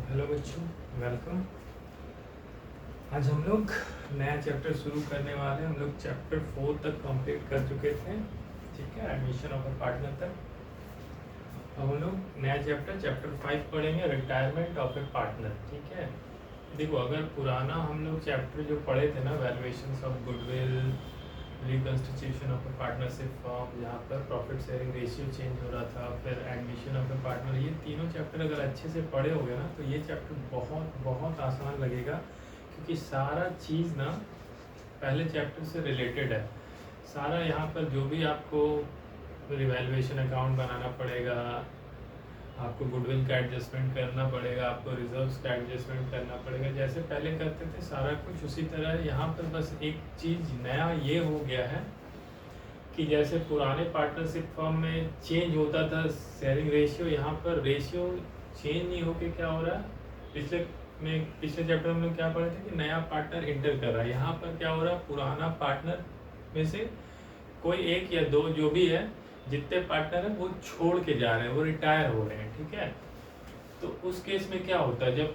Hello बच्चों, welcome. आज हम लोग नया चैप्टर शुरू करने वाले हैं। हम लोग चैप्टर 4 तक कंप्लीट कर चुके थे, ठीक है, एडमिशन ऑफ अ पार्टनर तक। अब हम लोग नया चैप्टर 5 पढ़ेंगे, रिटायरमेंट ऑफ ए पार्टनर। ठीक है, देखो अगर पुराना हम लोग चैप्टर जो पढ़े थे ना, valuations of goodwill, reconstitution of A partnership form, जहाँ पर प्रॉफिट शेयरिंग रेशियो चेंज हो रहा था, फिर एडमिशन ऑफ ए पार्टनर, ये तीनों चैप्टर अगर अच्छे से पढ़े होगे ना तो ये चैप्टर बहुत बहुत आसान लगेगा, क्योंकि सारा चीज़ ना पहले चैप्टर से रिलेटेड है। सारा यहाँ पर जो भी आपको रिवैल्यूएशन अकाउंट बनाना पड़ेगा, आपको गुडविल का एडजस्टमेंट करना पड़ेगा, आपको रिजर्व्स का एडजस्टमेंट करना पड़ेगा, जैसे पहले करते थे सारा कुछ उसी तरह। यहाँ पर बस एक चीज़ नया ये हो गया है कि जैसे पुराने पार्टनरशिप फॉर्म में चेंज होता था शेयरिंग रेशियो, यहाँ पर रेशियो चेंज नहीं होके क्या हो रहा है, पिछले चैप्टर में क्या पढ़े थे कि नया पार्टनर इंटर कर रहा है। यहाँ पर क्या हो रहा है, पुराना पार्टनर में से कोई एक या दो जो भी है, जितने पार्टनर हैं वो छोड़ के जा रहे हैं, वो रिटायर हो रहे हैं। ठीक है, तो उस केस में क्या होता है, जब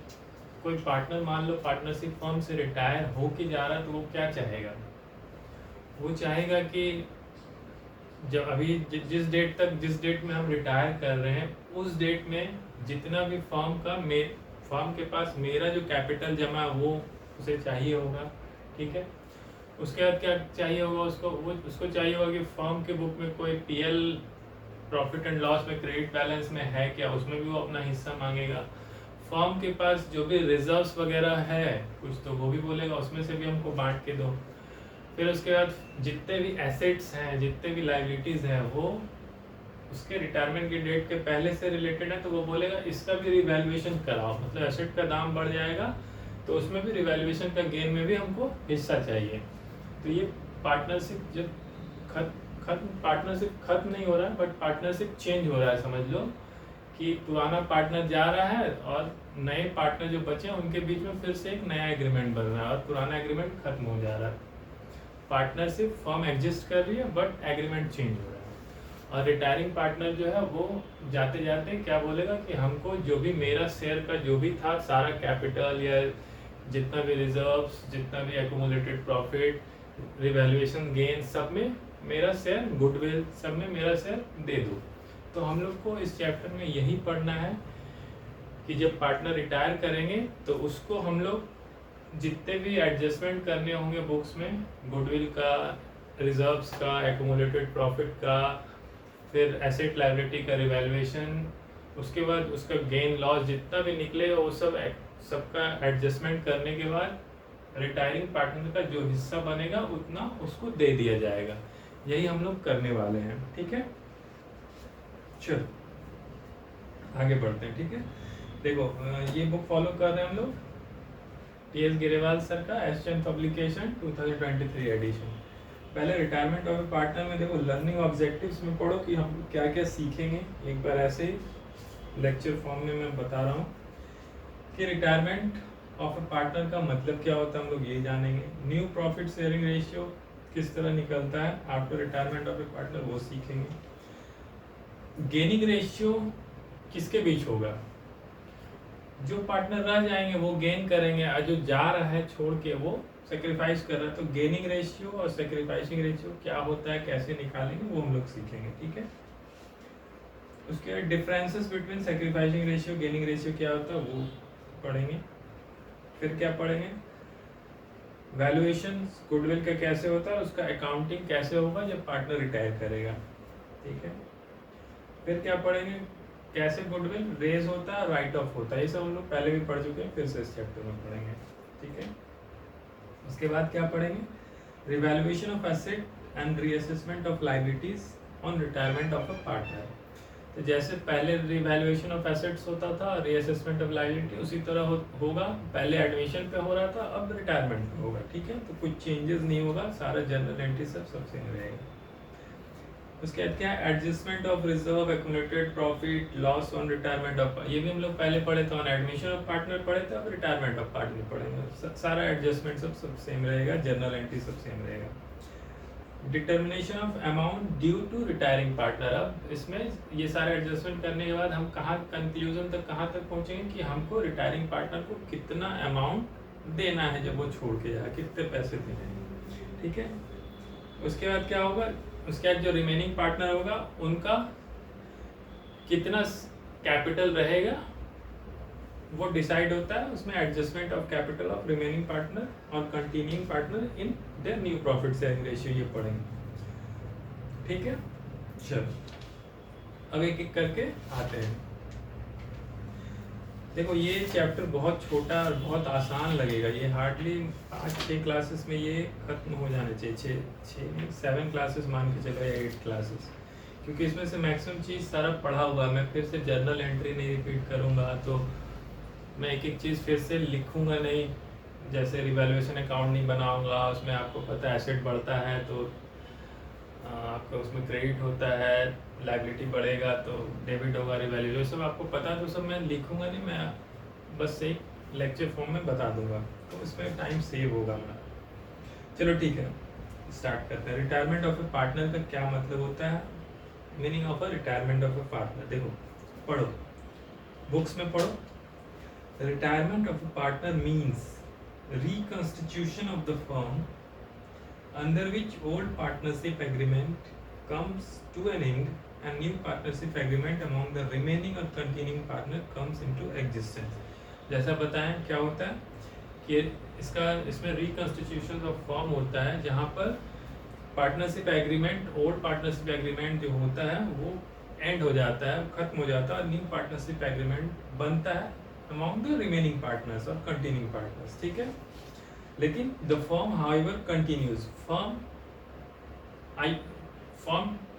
कोई पार्टनर मान लो पार्टनरशिप फर्म से रिटायर हो के जा रहा है, तो वो क्या चाहेगा, वो चाहेगा कि जब अभी जिस डेट में हम रिटायर कर रहे हैं, उस डेट में जितना भी फर्म के पास मेरा जो कैपिटल जमा है वो उसे चाहिए होगा। ठीक है, उसके बाद क्या चाहिए होगा उसको चाहिए होगा कि फर्म के बुक में कोई पीएल, प्रॉफिट एंड लॉस में क्रेडिट बैलेंस में है क्या, उसमें भी वो अपना हिस्सा मांगेगा। फर्म के पास जो भी रिजर्व्स वगैरह है कुछ, तो वो भी बोलेगा उसमें से भी हमको बांट के दो। फिर उसके बाद जितने भी एसेट्स हैं, जितने भी लाइबिलिटीज़ हैं, वो उसके रिटायरमेंट की डेट के पहले से रिलेटेड है, तो वो बोलेगा इसका भी रिवैल्यूएशन कराओ। मतलब एसेट का दाम बढ़ जाएगा तो उसमें भी रिवैल्यूएशन का गेन में भी हमको हिस्सा चाहिए। तो ये पार्टनरशिप जब पार्टनरशिप खत्म नहीं हो रहा है, बट पार्टनरशिप चेंज हो रहा है। समझ लो कि पुराना पार्टनर जा रहा है और नए पार्टनर जो बचे हैं उनके बीच में फिर से एक नया एग्रीमेंट बन रहा है, और पुराना एग्रीमेंट खत्म हो जा रहा है। पार्टनरशिप फर्म एग्जिस्ट कर रही है बट एग्रीमेंट चेंज हो रहा है। और रिटायरिंग पार्टनर जो है वो जाते जाते क्या बोलेगा कि हमको जो भी मेरा शेयर का जो भी था सारा कैपिटल या जितना भी रिजर्व्स, जितना भी एक्यूमुलेटेड प्रॉफिट, रिवैल्यूएशन गेन, सब में मेरा शेयर, गुडविल, सब में मेरा शेयर दे दो। तो हम लोग को इस चैप्टर में यही पढ़ना है कि जब पार्टनर रिटायर करेंगे तो उसको हम लोग जितने भी एडजस्टमेंट करने होंगे बुक्स में, गुडविल का, रिजर्व्स का, एक्यूमुलेटेड प्रॉफिट का, फिर एसेट लायबिलिटी का रिवैल्यूएशन, उसके बाद उसका गेन लॉस जितना भी निकलेगा वो सबका एडजस्टमेंट करने के बाद रिटायरिंग पार्टनर का जो हिस्सा बनेगा उतना उसको दे दिया जाएगा। यही हम लोग करने वाले हैं। ठीक है, चलो आगे बढ़ते हैं। ठीक है, देखो ये बुक फॉलो कर रहे हैं हम लोग, टी.एस. गिरेवाल सर का एशियन पब्लिकेशन 2023 एडिशन। पहले रिटायरमेंट ऑफ ए पार्टनर में देखो लर्निंग ऑब्जेक्टिव्स में पढ़ो कि हम क्या क्या सीखेंगे। एक बार ऐसे ही लेक्चर फॉर्म में मैं बता रहा हूँ कि रिटायरमेंट ऑफ ए पार्टनर का मतलब क्या होता है, हम लोग ये जानेंगे। न्यू प्रॉफिट शेयरिंग रेशियो किस तरह निकलता है after retirement of a partner, वो सीखेंगे। गेनिंग रेशियो किसके बीच होगा, जो पार्टनर रह जाएंगे वो गेन करेंगे, और जो जा रहा है छोड़ के वो सेक्रीफाइस कर रहा है। तो गेनिंग रेशियो और सेक्रीफाइसिंग रेशियो क्या होता है, कैसे निकालेंगे, वो हम लोग सीखेंगे। ठीक है, उसके बाद differences between sacrificing ratio, gaining ratio क्या होता है वो पढ़ेंगे। फिर क्या पढ़ेंगे, वैल्यूएशन गुडविल का कैसे होता है, उसका अकाउंटिंग कैसे होगा जब पार्टनर रिटायर करेगा। ठीक है, फिर क्या पढ़ेंगे, कैसे गुडविल रेज होता है, राइट ऑफ होता है। ये सब हम लोग पहले भी पढ़ चुके हैं, फिर से इस चैप्टर में पढ़ेंगे। ठीक है, उसके बाद क्या पढ़ेंगे, revaluation of asset and reassessment of liabilities on retirement of a partner. तो जैसे पहले रिवैल्यूएशन ऑफ एसेट्स होता था, रीअसेसमेंट ऑफ लायबिलिटी उसी तरह होगा। पहले एडमिशन पे हो रहा था, अब रिटायरमेंट पे होगा। ठीक है, तो कुछ चेंजेस नहीं होगा, सारा जनरल एंट्री सब सेम रहेगा। उसके बाद क्या है, adjustment of reserve, accumulated profit, loss on retirement of, ये भी हम लोग पहले पढ़े थे, ऑन एडमिशन ऑफ पार्टनर पढ़े थे, अब रिटायरमेंट ऑफ पार्टनर पढ़ेंगे। सारा एडजस्टमेंट सब सेम रहेगा, जनरल एंट्री सब सेम रहेगा। Determination of amount due to retiring partner. अब इसमें ये सारे एडजस्टमेंट करने के बाद हम कहाँ कंक्लूजन तक कहाँ तक पहुँचेंगे कि हमको रिटायरिंग पार्टनर को कितना अमाउंट देना है जब वो छोड़ के जाए, कितने पैसे देने हैं, ठीक है। उसके बाद क्या होगा, उसके बाद जो रिमेनिंग पार्टनर होगा उनका कितना कैपिटल रहेगा वो डिसाइड होता है उसमें adjustment of capital of remaining partner और continuing partner in their new profit sharing ratio, ये पढ़ेंगे, ठीक है। चलो अब एक एक करके आते हैं। देखो ये चैप्टर बहुत छोटा और बहुत आसान लगेगा, ये हार्डली 5-6 क्लासेस में ये खत्म हो जाने चाहिए, 7 क्लासेस मान के चलो या 8 क्लासेस, क्योंकि इसमें से मैक्सिमम चीज़ सारा पढ़ा हुआ है। मैं फिर से जर्नल एंट्री नहीं रिपीट करूँगा, तो मैं एक एक चीज़ फिर से लिखूँगा नहीं, जैसे रिवैल्यूएशन अकाउंट नहीं बनाऊँगा, उसमें आपको पता है एसेट बढ़ता है तो आपका उसमें क्रेडिट होता है, लायबिलिटी बढ़ेगा तो डेबिट होगा, रिवैल्यूएशन सब आपको पता है, तो सब मैं लिखूँगा नहीं, मैं बस एक लेक्चर फॉर्म में बता दूँगा, तो इसमें टाइम सेव होगा मेरा। चलो ठीक है, स्टार्ट करते हैं। रिटायरमेंट ऑफ ए पार्टनर का क्या मतलब होता है, meaning of a retirement of a partner. देखो पढ़ो, बुक्स में पढ़ो। Retirement of a partner means reconstitution of the firm under which old partnership agreement comes to an end and new partnership agreement among the remaining or continuing partner comes into existence। जैसा बताएं क्या होता है कि इसमें reconstitution of firm होता है जहाँ पर partnership agreement, old partnership agreement जो होता है वो एंड हो जाता है, खत्म हो जाता है, और न्यू पार्टनरशिप एग्रीमेंट बनता है among the remaining partners और continuing partners, ठीक है। लेकिन the firm however continues, firm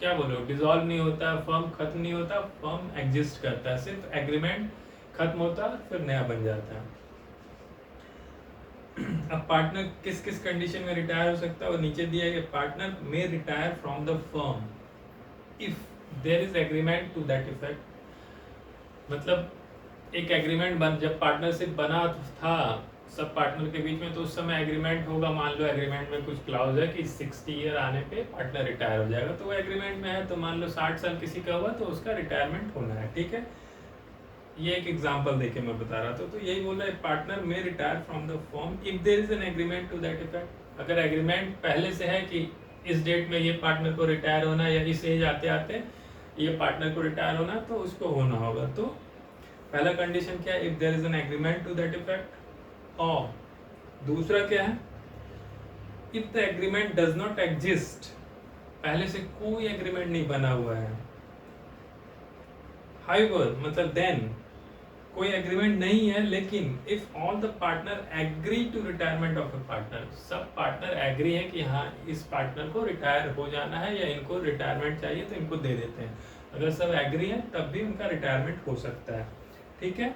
क्या बोल रहे हो, डिसॉल्व नहीं होता, फर्म खत्म नहीं होता, फर्म एग्जिस्ट करता है, सिर्फ एग्रीमेंट खत्म होता है फिर नया बन जाता है। अब पार्टनर किस किस कंडीशन में रिटायर हो सकता है और नीचे दिया है, partner may retire from the firm if there is agreement to that effect. मतलब एक एग्रीमेंट जब पार्टनरशिप बना था सब पार्टनर के बीच में, तो उस समय एग्रीमेंट होगा, मान लो एग्रीमेंट में कुछ क्लाउज है कि 60 ईयर आने पे पार्टनर रिटायर हो जाएगा, तो वो एग्रीमेंट में है, तो मान लो 60 साल किसी का हुआ तो उसका रिटायरमेंट होना है, ठीक है। ये एक एग्जांपल देके मैं बता रहा था, तो यही बोल रहा है पार्टनर में retire from the firm if there is an agreement to that effect. अगर एग्रीमेंट पहले से है कि इस डेट में ये पार्टनर को रिटायर होना, या इस एज आते आते ये पार्टनर को रिटायर होना, तो उसको होना होगा। तो पहला कंडीशन क्या है, if there is an agreement to that effect, और दूसरा क्या है, if the agreement does not exist, पहले से कोई एग्रीमेंट नहीं बना हुआ है, हाउएवर मतलब देन कोई एग्रीमेंट नहीं है, लेकिन if all the partner agree to retirement of a partner, सब पार्टनर एग्री है कि हाँ इस पार्टनर को रिटायर हो जाना है या इनको रिटायरमेंट चाहिए तो इनको दे देते हैं, अगर सब एग्री है तब भी उनका रिटायरमेंट हो सकता है, ठीक है।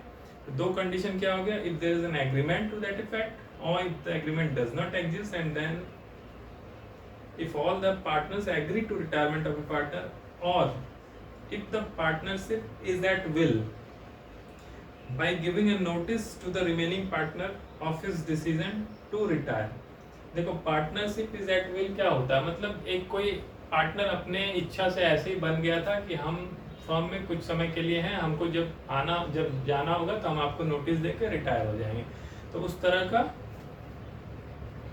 तो दो कंडीशन क्या हो गया, if there is an agreement to that effect और if the agreement does not exist, and then if all the partners agree to retirement of a partner, और if the partnership is at will by giving a notice to the remaining partner of his decision to retire। देखो partnership is eight will क्या होता है, मतलब एक कोई partner अपने इच्छा से ऐसे ही बन गया था कि हम फर्म में कुछ समय के लिए हैं, हमको जब जाना होगा तो हम आपको नोटिस देकर रिटायर हो जाएंगे, तो उस तरह का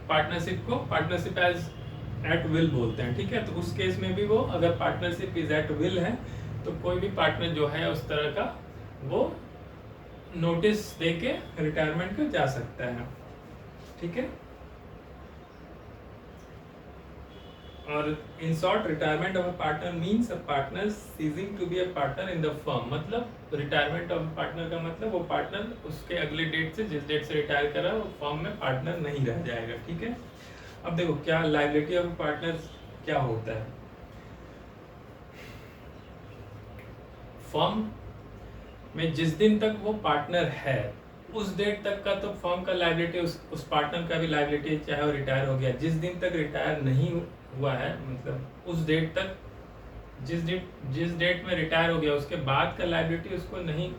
पार्टनरशिप को पार्टनरशिप एज एट विल बोलते हैं, ठीक है। तो उस केस में भी वो अगर पार्टनरशिप इज एट विल है तो कोई भी पार्टनर जो है उस तरह का वो नोटिस देके रिटायरमेंट पे जा सकता है, ठीक है। और in short retirement of a partner means a partner ceasing to be a partner in the firm. मतलब रिटायरमेंट ऑफ अ पार्टनर का मतलब वो पार्टनर उसके अगले डेट से, जिस डेट से रिटायर करा वो फर्म में पार्टनर नहीं रह जाएगा, ठीक है। अब देखो क्या लायबिलिटी ऑफ पार्टनर क्या होता है, फर्म में जिस दिन तक वो पार्टनर है उस डेट तक का तो फर्म का लायबिलिटी उस पार्टनर का भी लायबिलिटी, चाहे वो रिटायर हो गया। जिस दिन तक रिटायर नहीं हुआ है, मतलब उस डेट तक जिस डेट में रिटायर हो गया उसके बाद का लायबिलिटी उसको नहीं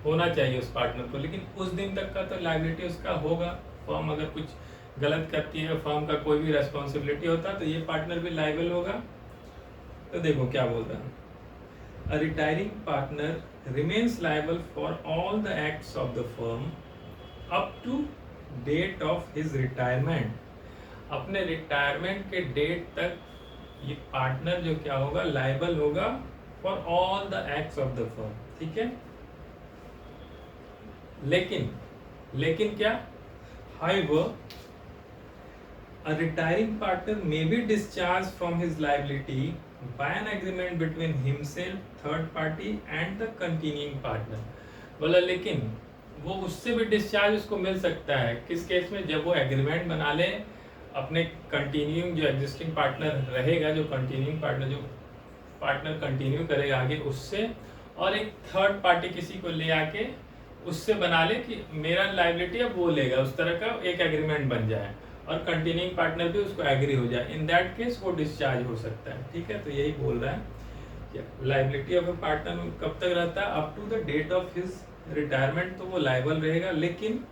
होना चाहिए उस पार्टनर को, लेकिन उस दिन तक का तो लायबिलिटी उसका होगा। फर्म अगर कुछ गलत करती है, फर्म का कोई भी रेस्पॉन्सिबिलिटी होता है, तो ये पार्टनर भी लाइबल होगा। तो देखो क्या बोल रहा है, a retiring partner remains liable for all the acts of the firm up to date of his retirement. अपने रिटायरमेंट के डेट तक ये पार्टनर जो क्या होगा, लाइबल होगा for all the acts of the firm. ठीक है, लेकिन क्या, however a retiring partner may be discharged from his liability by an agreement between himself, third party and the continuing partner। बोला लेकिन वो उससे भी डिस्चार्ज उसको मिल सकता है, किस केस में, जब वो एग्रीमेंट बना ले अपने कंटिन्यूइंग जो एग्जिस्टिंग पार्टनर रहेगा, जो कंटिन्यूइंग पार्टनर जो पार्टनर कंटिन्यू करेगा आगे उससे, और एक थर्ड पार्टी किसी को ले आके उससे बना ले कि मेरा लाइबिलिटी अब वो लेगा, उस तरह का एक एग्रीमेंट बन जाए और कंटिन्यूइंग पार्टनर भी उसको एग्री हो जाए, इन दैट केस वो डिस्चार्ज हो सकता है। ठीक है, तो यही बोल रहा है कि लाइबिलिटी ऑफ ए पार्टनर कब तक रहता है, up to the date of his retirement, तो वो लाइबल रहेगा, लेकिन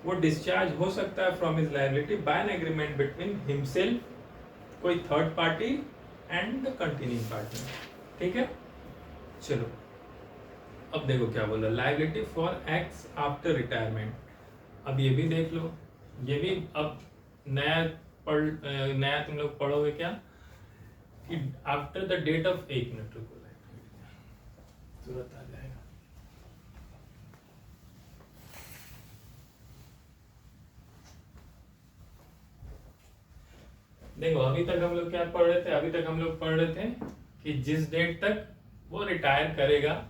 वो डिस्चार्ज हो सकता है from his liability by an agreement between himself, कोई third party and the continuing partner. ठीक है, चलो अब देखो क्या बोल रहा है, liability for acts after retirement. अब ये भी देख लो, ये भी अब नया तुम लोग पढ़ोगे क्या कि आफ्टर द डेट ऑफ, एक मिनट रुको तुरंत आ जाएगा। देखो अभी तक हम लोग क्या पढ़ रहे थे, अभी तक हम लोग पढ़ रहे थे कि जिस डेट तक वो रिटायर करेगा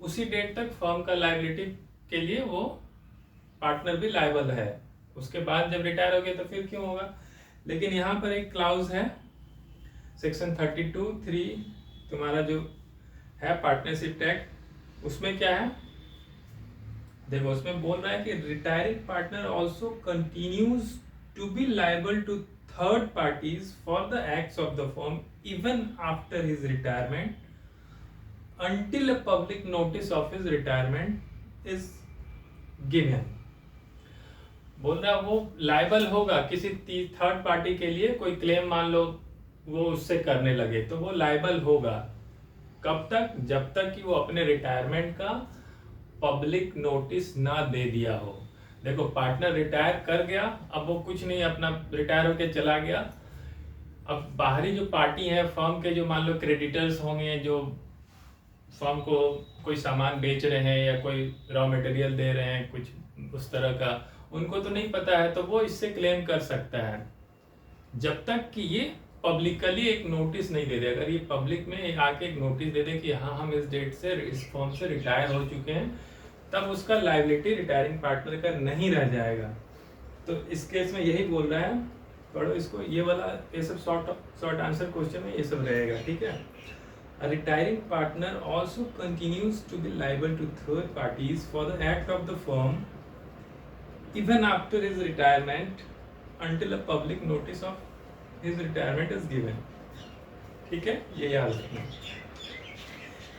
उसी डेट तक फर्म का लायबिलिटी के लिए वो पार्टनर भी लायबल है, उसके बाद जब रिटायर हो गया तो फिर क्यों होगा। लेकिन यहाँ पर एक क्लाउज है सेक्शन 32(3) तुम्हारा जो है पार्टनरशिप एक्ट, उसमें क्या है देखो, उसमें बोल रहा है कि retiring partner also continues to be liable to third parties for the acts of the firm even after his retirement until a public notice of his retirement is given। बोल रहा वो लाइबल होगा किसी थर्ड पार्टी के लिए, कोई claim मान लो वो उससे करने लगे तो वो लाइबल होगा, कब तक, जब तक कि वो अपने रिटायरमेंट का पब्लिक नोटिस ना दे दिया हो। देखो पार्टनर रिटायर कर गया, अब वो कुछ नहीं, अपना रिटायर होके चला गया, अब बाहरी जो पार्टी है फर्म के, जो मान लो क्रेडिटर्स होंगे, जो फर्म को कोई सामान बेच रहे हैं या कोई रॉ मटेरियल दे रहे हैं कुछ उस तरह का, उनको तो नहीं पता है, तो वो इससे क्लेम कर सकता है जब तक कि ये पब्लिकली एक नोटिस नहीं दे दे। अगर ये पब्लिक में आके एक नोटिस दे दे कि हाँ हम इस डेट से इस फर्म से रिटायर हो चुके हैं, तब उसका लायबिलिटी रिटायरिंग पार्टनर का नहीं रह जाएगा। तो इस केस में यही बोल रहा है, पढ़ो इसको, ये वाला ये सब शॉर्ट आंसर क्वेश्चन में ये सब रहेगा। ठीक है, A retiring partner also continues to be liable to third parties for the act of the firm even after his retirement until a public notice of his retirement is given। ठीक है, ये याद रखना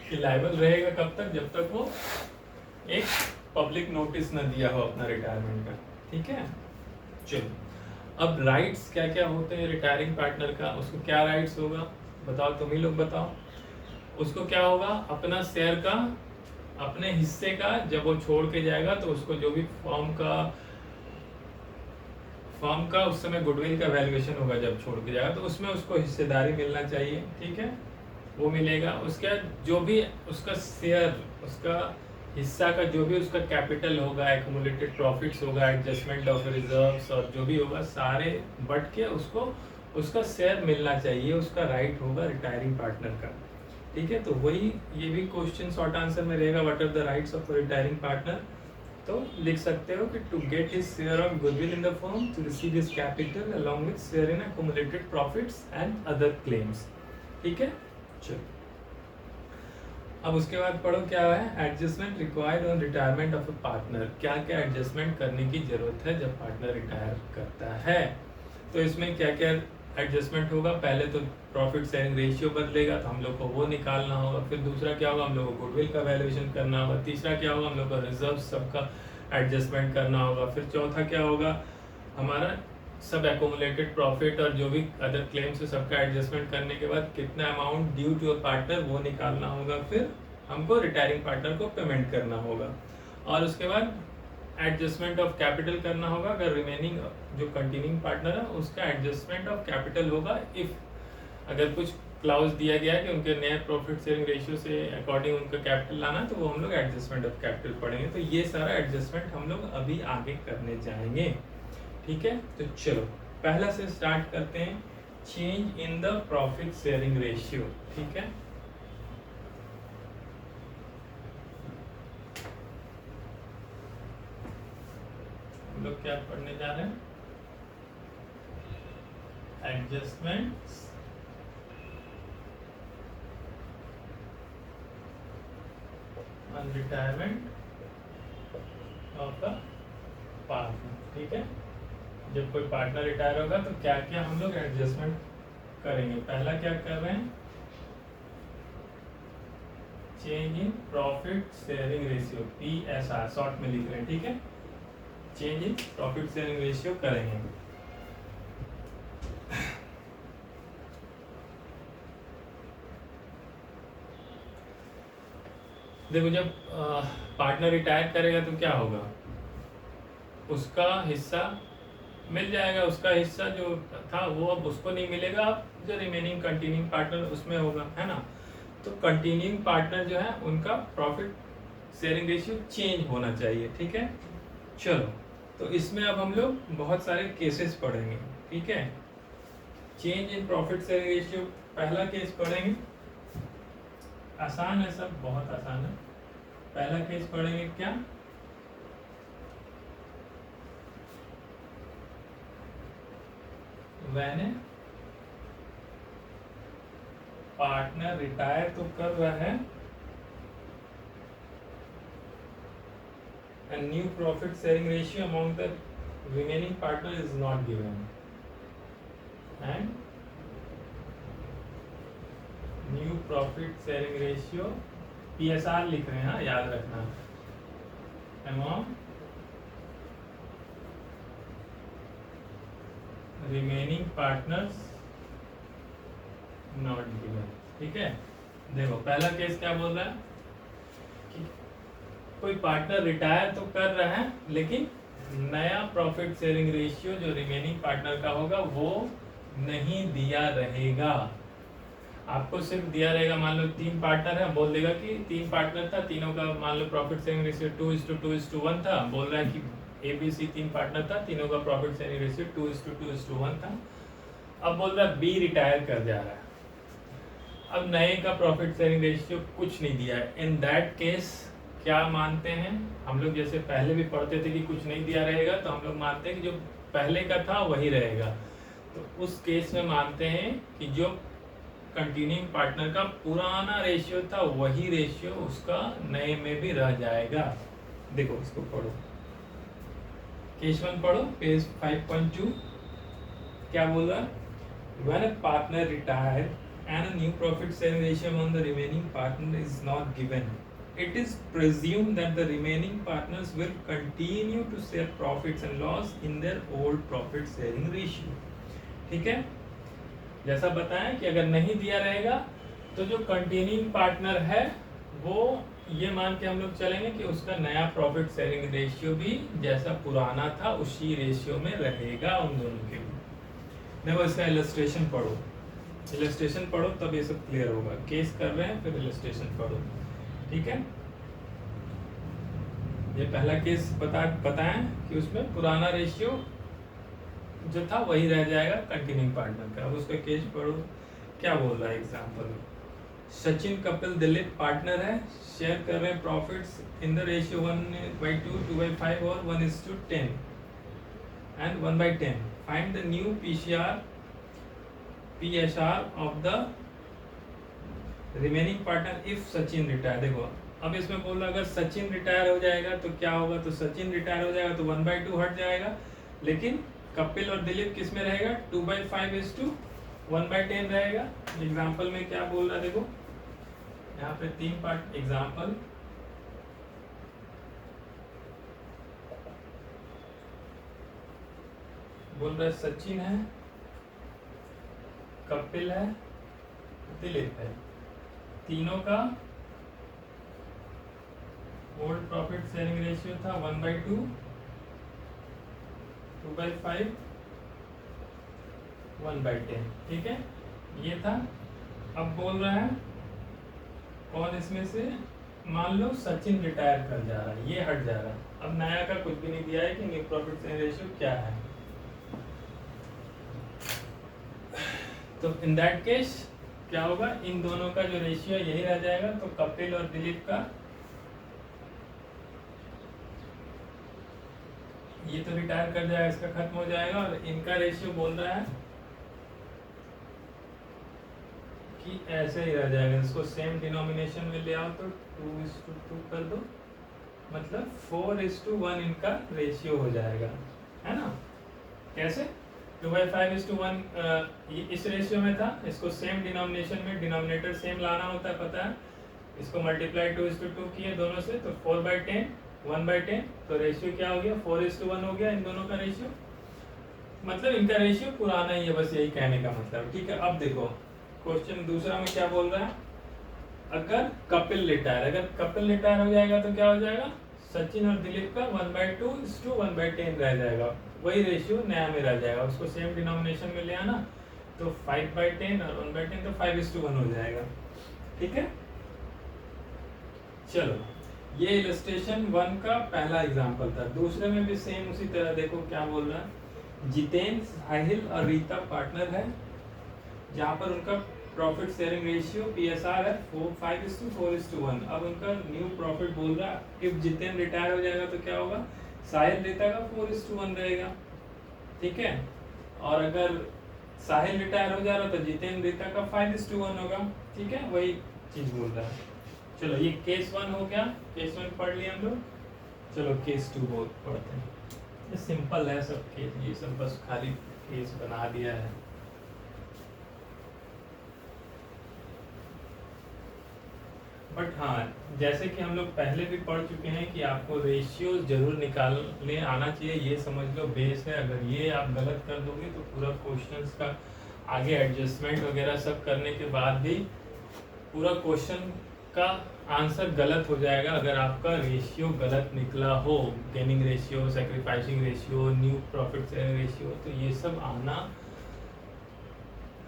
कि लाइबल रहेगा कब तक, जब तक वो एक पब्लिक नोटिस न दिया हो अपना रिटायरमेंट का। ठीक है, चलो अब राइट्स क्या क्या होते हैं रिटायरिंग पार्टनर का, उसको क्या राइट्स होगा बताओ, तुम ही लोग बताओ। उसको क्या होगा, अपना शेयर का, अपने हिस्से का, जब वो छोड़ के जाएगा तो उसको जो भी फर्म का उस समय गुडविल का वैल्यूएशन होगा जब छोड़ के जाएगा, तो उसमें उसको हिस्सेदारी मिलना चाहिए। ठीक है, वो मिलेगा। उसके जो भी उसका शेयर, उसका हिस्सा का जो भी उसका कैपिटल होगा, एक्यूमुलेटेड प्रॉफिट्स होगा, एडजस्टमेंट ऑफ रिजर्व्स और जो भी होगा, सारे बट के उसको उसका शेयर मिलना चाहिए, उसका राइट होगा रिटायरिंग पार्टनर का। ठीक है, तो वही ये भी क्वेश्चन शॉर्ट आंसर में रहेगा, what are the rights of retiring partner. तो लिख सकते हो कि to get his share of goodwill in the firm, to receive his capital along with share in accumulated profits and other claims. ठीक है, चलो अब उसके बाद पढ़ो क्या है, adjustment required on retirement of a partner. क्या क्या एडजस्टमेंट करने की जरूरत है जब पार्टनर रिटायर करता है। तो इसमें क्या क्या एडजस्टमेंट होगा, पहले तो प्रॉफिट शेयरिंग रेशियो बदलेगा तो हम लोग को वो निकालना होगा, फिर दूसरा क्या होगा, हम लोग को गुडविल का वैल्यूएशन करना होगा, तीसरा क्या होगा, हम लोग को रिजर्व सबका एडजस्टमेंट करना होगा, फिर चौथा क्या होगा, हमारा सब एक्यूमुलेटेड प्रॉफिट और जो भी अदर क्लेम्स है सबका एडजस्टमेंट करने के बाद कितना amount due to a partner वो निकालना होगा, फिर हमको रिटायरिंग पार्टनर को पेमेंट करना होगा और उसके बाद एडजस्टमेंट ऑफ कैपिटल करना होगा। अगर रिमेनिंग जो कंटिन्यूइंग पार्टनर है उसका एडजस्टमेंट ऑफ कैपिटल होगा इफ अगर कुछ क्लाउज दिया गया है कि उनके नए प्रॉफिट शेयरिंग रेशियो से अकॉर्डिंग उनका कैपिटल लाना है, तो वो हम लोग एडजस्टमेंट ऑफ कैपिटल पढ़ेंगे। तो ये सारा एडजस्टमेंट हम लोग अभी आगे करने जाएंगे, ठीक है। तो चलो पहला से स्टार्ट करते हैं, change in the profit sharing ratio, ठीक है। हम लोग क्या पढ़ने जा रहे हैं, adjustments on retirement of the partner, ठीक है। जब कोई पार्टनर रिटायर होगा तो क्या क्या हम लोग एडजस्टमेंट करेंगे। पहला क्या कर रहे हैं, change in profit sharing ratio, PSR short में लिख रहे हैं, ठीक है। Change in profit sharing ratio करेंगे। देखो जब पार्टनर रिटायर करेगा तो क्या होगा, उसका हिस्सा मिल जाएगा, उसका हिस्सा जो था वो अब उसको नहीं मिलेगा, अब जो रिमेनिंग कंटिन्यूइंग पार्टनर उसमें होगा, है ना। तो कंटिन्यूइंग पार्टनर जो है उनका प्रॉफिट शेयरिंग रेशियो चेंज होना चाहिए, ठीक है। चलो तो इसमें अब हम लोग बहुत सारे केसेस पढ़ेंगे, ठीक है। Change in profit sharing ratio पहला केस पढ़ेंगे, आसान है, सब बहुत आसान है। पहला केस पढ़ेंगे क्या, व्हेन पार्टनर रिटायर तो कर रहा है, and new profit sharing ratio among the remaining partner is not given, and new profit sharing ratio PSR लिख रहे हैं, हाँ याद रखना, among remaining partners not given, ठीक है। देखो पहला केस क्या बोल रहा है कि कोई पार्टनर रिटायर तो कर रहा है लेकिन नया प्रॉफिट शेयरिंग रेशियो जो रिमेनिंग पार्टनर का होगा वो नहीं दिया रहेगा। आपको सिर्फ दिया रहेगा, मान लो 3 पार्टनर है, बोल देगा कि 3 पार्टनर था, तीनों का मान लो प्रॉफिट शेयरिंग रेशियो 2:2:1 था, बोल रहा है कि ABC 3 पार्टनर था, तीनों का प्रॉफिट शेयरिंग रेशियो 2:2:1 था। अब बोल रहा है B रिटायर कर जा रहा है, अब नए का प्रॉफिट शेयरिंग रेशियो कुछ नहीं दिया है। इन दैट केस क्या मानते हैं हम लोग, जैसे पहले भी पढ़ते थे कि कुछ नहीं दिया रहेगा, तो हम लोग मानते हैं कि जो पहले का था वही रहेगा। तो उस केस में मानते हैं कि जो कंटिन्यूइंग पार्टनर का पुराना रेशियो था वही रेशियो उसका नए में भी रह जाएगा। देखो इसको पढ़ो, केस 1 पढ़ो, पेज 5.2 क्या बोल रहा है, when a partner retire and a new profit sharing ratio among the remaining partner is not given, it is presumed that the remaining partners will continue to share profits and loss in their old profit sharing ratio, ठीक है। जैसा बताएं कि अगर नहीं दिया रहेगा तो जो कंटिन्यूइंग पार्टनर है वो ये मान के हम लोग चलेंगे कि उसका नया प्रॉफिट शेयरिंग रेशियो भी जैसा पुराना था उसी रेशियो में रहेगा उन दोनों के लिए। देखो इसका इलस्ट्रेशन पढ़ो, इलस्ट्रेशन पढ़ो तब ये सब क्लियर होगा। केस कर रहे हैं फिर इलस्ट्रेशन पढ़ो, ठीक है। ये पहला केस बताएं कि उसमें पुराना रेशियो जो था वही रह जाएगा कंटिन्यूइंग पार्टनर का। अब उसका केस पढ़ो, क्या बोल रहा है एग्जांपल में, सचिन कपिल दिलीप पार्टनर है, शेयर कर रहे हैं प्रॉफिट्स इन द रेशियो 1/2, 2/5 और 1:10 and 1/10। Find the new PSR of the remaining partner if Sachin retire. देखो अब इसमें बोल रहा अगर सचिन रिटायर हो जाएगा तो क्या होगा, तो सचिन रिटायर हो जाएगा तो 1/2 हट जाएगा, लेकिन कपिल और दिलीप किस में रहेगा, 2/5:1/10 रहेगा। एग्जाम्पल में क्या बोल रहा है, देखो यहाँ पे 3 पार्ट एग्जाम्पल, बोल रहा है सचिन है, कपिल है, दिलीप है, तीनों का ओल्ड प्रॉफिट शेयरिंग रेशियो था 1/2, 2/5, 1/10। ठीक है, ये था। अब बोल रहा है कौन इसमें से, मान लो सचिन रिटायर कर जा रहा है, ये हट जा रहा है। अब नया का कुछ भी नहीं दिया है कि न्यू प्रॉफिट शेयरिंग रेशियो क्या है। तो इन दैट केस क्या होगा, इन दोनों का जो रेशियो यही रह जाएगा। तो कपिल और दिलीप का ये तो रिटायर कर जाएगा, इसका खत्म हो जाएगा। और इनका रेशियो बोल रहा है कि ऐसे ही रह जाएगा। इसको सेम डिनोमिनेशन में ले आओ तो 2:2 कर दो, मतलब 4:1 इनका रेशियो हो जाएगा, है ना। कैसे, 2/5:1 इस रेशियो में था, इसको सेम डिनोमिनेशन में, डिनोमिनेटर सेम लाना होता है, पता है। इसको मल्टीप्लाई 2:2 किए दोनों से, तो 4/10, 1/10, तो रेशियो क्या हो गया, 4:1 हो गया इन दोनों का रेशियो। मतलब इनका रेशियो पुराना ही है, बस यही कहने का मतलब। ठीक है, अब देखो क्वेश्चन दूसरा में क्या बोल रहा है, अगर कपिल रिटायर हो जाएगा तो क्या हो जाएगा, सचिन और दिलीप का 1/2:1/10 रह जाएगा, वही रेशियो नया में रह जाएगा। उसको सेम डिनोमिनेशन में ले आना, तो 5/10 और 1/10, तो 5:1 हो जाएगा। ठीक है, चलो ये इलस्ट्रेशन 1 का पहला एग्जांपल था। दूसरे में भी सेम उसी तरह देखो क्या बोल रहा है, जितेंद्र, साहिल और रीता पार्टनर है, जहाँ पर उनका प्रॉफिट शेयरिंग रेशियो PSR है 5:4:1। अब उनका न्यू प्रॉफिट बोल रहा है, इफ जितेंद्र रिटायर हो जाएगा तो क्या होगा, साहिल रीता का 4:1 रहेगा। ठीक है, और अगर साहिल रिटायर हो जा रहा तो जितेंद्र रीता का 5:1 होगा। ठीक है, वही चीज बोल रहा है। चलो ये केस 1 हो गया, केस 1 पढ़ लिया हम लोग। चलो केस 2 बहुत पढ़ते हैं, ये सिंपल है सब केस, ये सब बस खाली केस बना दिया है। बट हाँ, जैसे कि हम लोग पहले भी पढ़ चुके हैं कि आपको रेशियो जरूर निकालने आना चाहिए, ये समझ लो बेस है। अगर ये आप गलत कर दोगे तो पूरा क्वेश्चंस का आगे एडजस्टमेंट वगैरह सब करने के बाद भी पूरा क्वेश्चन का आंसर गलत हो जाएगा अगर आपका रेशियो गलत निकला हो। Gaining ratio, sacrificing ratio, new profit sharing ratio, तो ये सब आना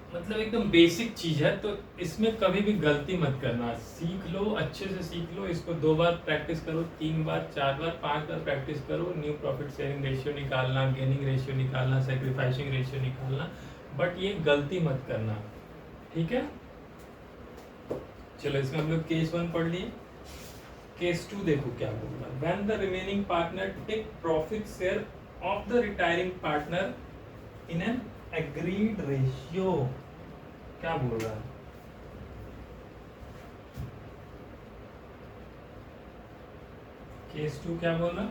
मतलब एकदम बेसिक चीज है। तो इसमें कभी भी गलती मत करना, सीख लो, अच्छे से सीख लो। इसको 2 बार प्रैक्टिस करो, 3 बार, 4 बार, 5 बार प्रैक्टिस करो। न्यू प्रॉफिट शेयरिंग रेशियो निकालना, गेनिंग रेशियो निकालना, सैक्रिफाइसिंग रेशियो निकालना, बट ये गलती मत करना। ठीक है, चलो इसमें हम लोग केस 1 पढ़ लिए। केस 2 देखो क्या बोल रहा है, when the remaining partner take profit share of the retiring partner in an agreed ratio. क्या बोल रहा है, केस 2 क्या बोल रहा है,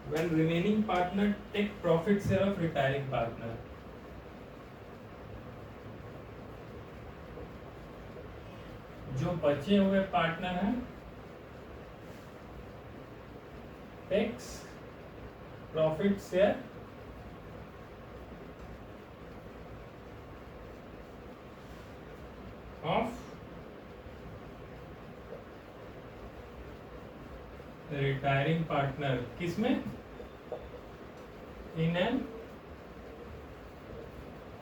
when remaining partner take profit share of retiring partner, जो बचे हुए पार्टनर हैं takes profit share of retiring partner, किसमें, इन एन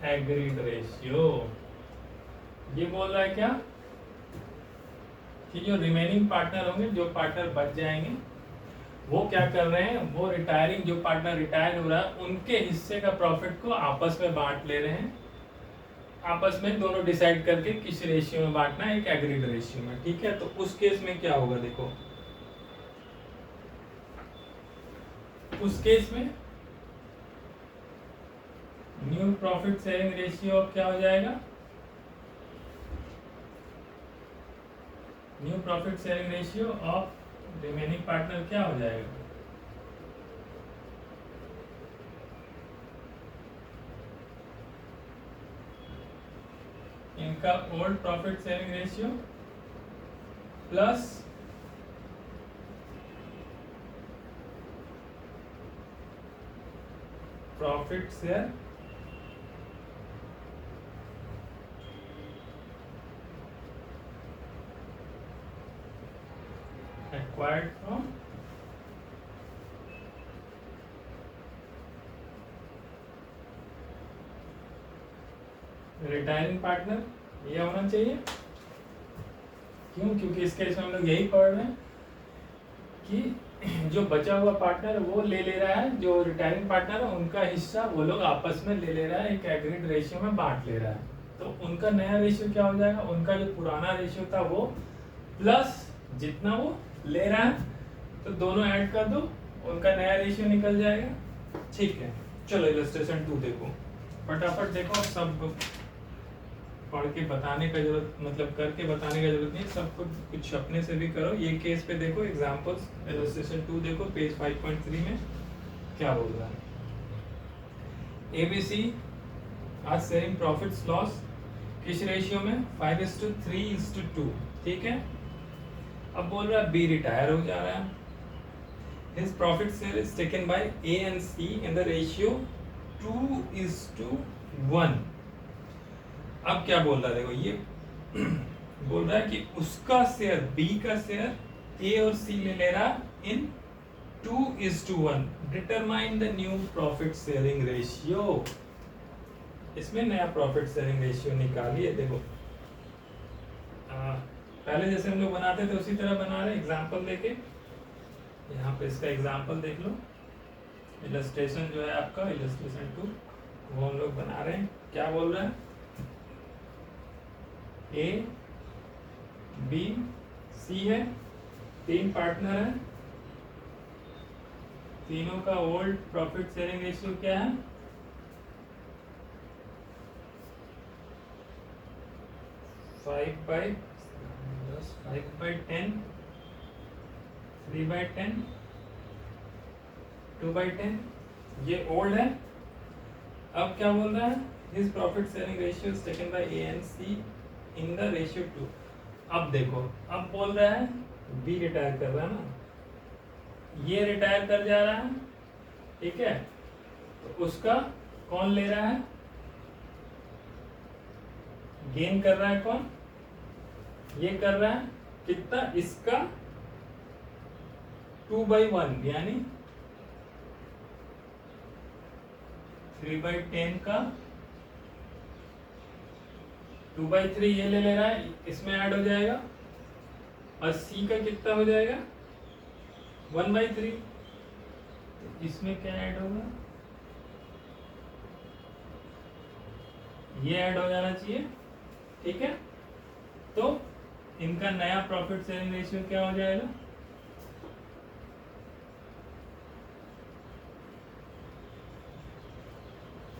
एग्रीड रेशियो। ये बोल रहा है क्या कि जो रिमेनिंग पार्टनर होंगे, जो पार्टनर बच जाएंगे, वो क्या कर रहे हैं, वो रिटायरिंग, जो पार्टनर रिटायर हो रहा है उनके हिस्से का प्रॉफिट को आपस में बांट ले रहे हैं। आपस में दोनों डिसाइड करके किस रेशियो में बांटना है, एक एग्रीड रेशियो में। ठीक है, तो उस केस में क्या होगा, देखो उस केस में न्यू प्रॉफिट शेयरिंग रेशियो क्या हो जाएगा, new profit sharing ratio of remaining partner क्या हो जाएगा, इनका old profit sharing ratio plus profit share acquired from retiring partner, ये होना चाहिए। क्यों? क्योंकि इस केस में हम लोग यही पढ़ रहे हैं कि जो बचा हुआ पार्टनर वो ले रहा है, जो रिटायरिंग पार्टनर है उनका हिस्सा वो लोग आपस में ले रहा है, एक एग्रीड रेशियो में बांट ले रहा है। तो उनका नया रेशियो क्या हो जाएगा? उनका जो पुराना रेशियो था वो प्लस जितना वो ले रहा है, तो दोनों ऐड कर दो, उनका नया रेशियो निकल जाएगा। ठीक है, चलो इलस्ट्रेशन 2 देखो, फटाफट देखो। सब पढ़ के बताने का जरूरत, मतलब करके बताने का जरूरत नहीं, सब कुछ अपने से भी करो। ये केस पे देखो एग्जांपल्स, इलस्ट्रेशन 2 देखो पेज 5.3 में क्या बोल रहा है। ABC are sharing profits loss किस रेशियो में? 5:3:2। ठीक है, अब बोल रहा है बी रिटायर हो जा रहा है, his profit share is taken by A and C in the ratio 2:1। अब क्या बोल रहा है? देखो ये बोल रहा है कि उसका शेयर, बी का शेयर ए और सी ले रहा इन 2:1। Determine the new profit sharing ratio. इसमें नया प्रॉफिट शेयरिंग रेशियो निकालिए। देखो पहले जैसे हम लोग बनाते थे उसी तरह बना रहे, एग्जांपल देके। यहाँ पे इसका एग्जांपल देख लो। इलस्ट्रेशन जो है आपका इलस्ट्रेशन 2 वो हम लोग बना रहे हैं। क्या बोल रहा है? ए बी सी है, 3 पार्टनर है, तीनों का ओल्ड प्रॉफिट शेयरिंग रेशियो क्या है? 5/10, 3/10, 2/10। ये ओल्ड है। अब क्या बोल रहा है? His profit sharing ratio is taken by A and C in the ratio 2। अब देखो, अब बोल रहा है बी रिटायर कर रहा है ना, ये रिटायर कर जा रहा है। ठीक है, तो उसका कौन ले रहा है? गेन कर रहा है कौन? ये कर रहा है कितना? इसका 2/1 यानी 3/10 का 2/3 ये ले रहा है, इसमें ऐड हो जाएगा। और सी का कितना हो जाएगा? 1/3। तो इसमें क्या ऐड होगा? ये ऐड हो जाना चाहिए। ठीक है, तो इनका नया प्रॉफिट शेयरिंग रेशियो क्या हो जाएगा?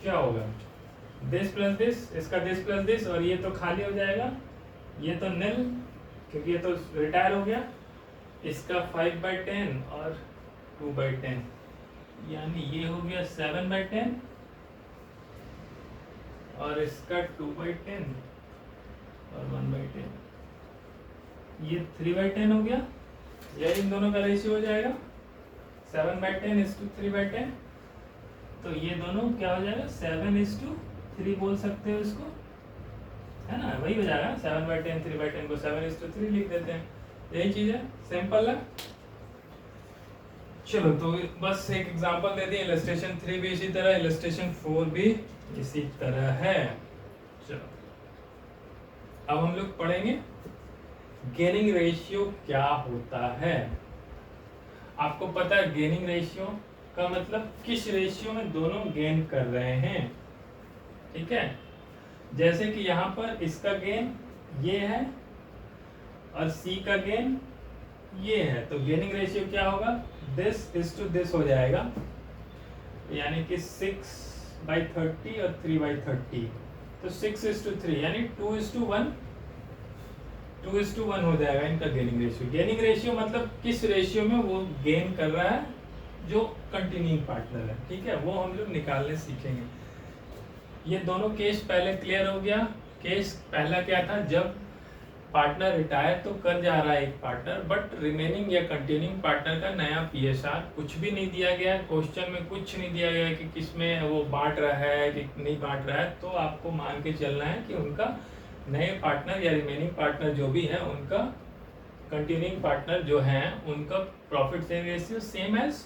क्या होगा? दिस प्लस दिस, इसका दिस प्लस दिस, और ये तो खाली हो जाएगा, ये तो निल क्योंकि ये तो रिटायर हो गया। इसका 5/10 और 2/10 यानी ये हो गया 7/10, और इसका 2/10 और 1/10, ये 3/10 हो गया। ये इन दोनों का रेशियो हो जाएगा 7/10:3/10। तो ये दोनों क्या हो जाएगा? 7:3 बोल सकते हो इसको, है ना? वही हो जाएगा 7/10, 3/10 को 7:3 लिख देते हैं। यही चीज है, सिंपल है। चलो तो बस एक एग्जांपल दे दिए। इलस्ट्रेशन 3 भी इसी तरह, इलस्ट्रेशन 4 भी इसी तरह है। चलो अब हम लोग पढ़ेंगे गेनिंग रेशियो क्या होता है। आपको पता है गेनिंग रेशियो का मतलब किस रेशियो में दोनों गेन कर रहे हैं। ठीक है, जैसे कि यहाँ पर इसका गेन ये है और सी का गेन ये है, तो गेनिंग रेशियो क्या होगा? दिस इज टू दिस हो जाएगा, यानी कि 6/30 और 3/30। तो 6:3 यानी 2:1, 2:1 हो जाएगा इनका गेनिंग रेशियो। गेनिंग रेशियो मतलब किस रेशियो में वो गेन कर रहा है, जो कंटिन्यूइंग पार्टनर है। ठीक है, वो हम लोग निकालने सीखेंगे। ये दोनों केस पहले क्लियर हो गया। केस पहला क्या था? जब पार्टनर रिटायर तो कर जा रहा है एक पार्टनर, बट रिमेनिंग या कंटिन्यूइंग पार्टनर का नया पीएसआर कुछ भी नहीं दिया गया है, क्वेश्चन में कुछ नहीं दिया गया है कि किसमें वो बांट रहा है कि नहीं बांट रहा है, तो आपको मान के चलना है कि उनका नए पार्टनर या रिमेनिंग पार्टनर जो भी है उनका कंटिन्यूइंग पार्टनर जो है उनका profit sharing ratio same as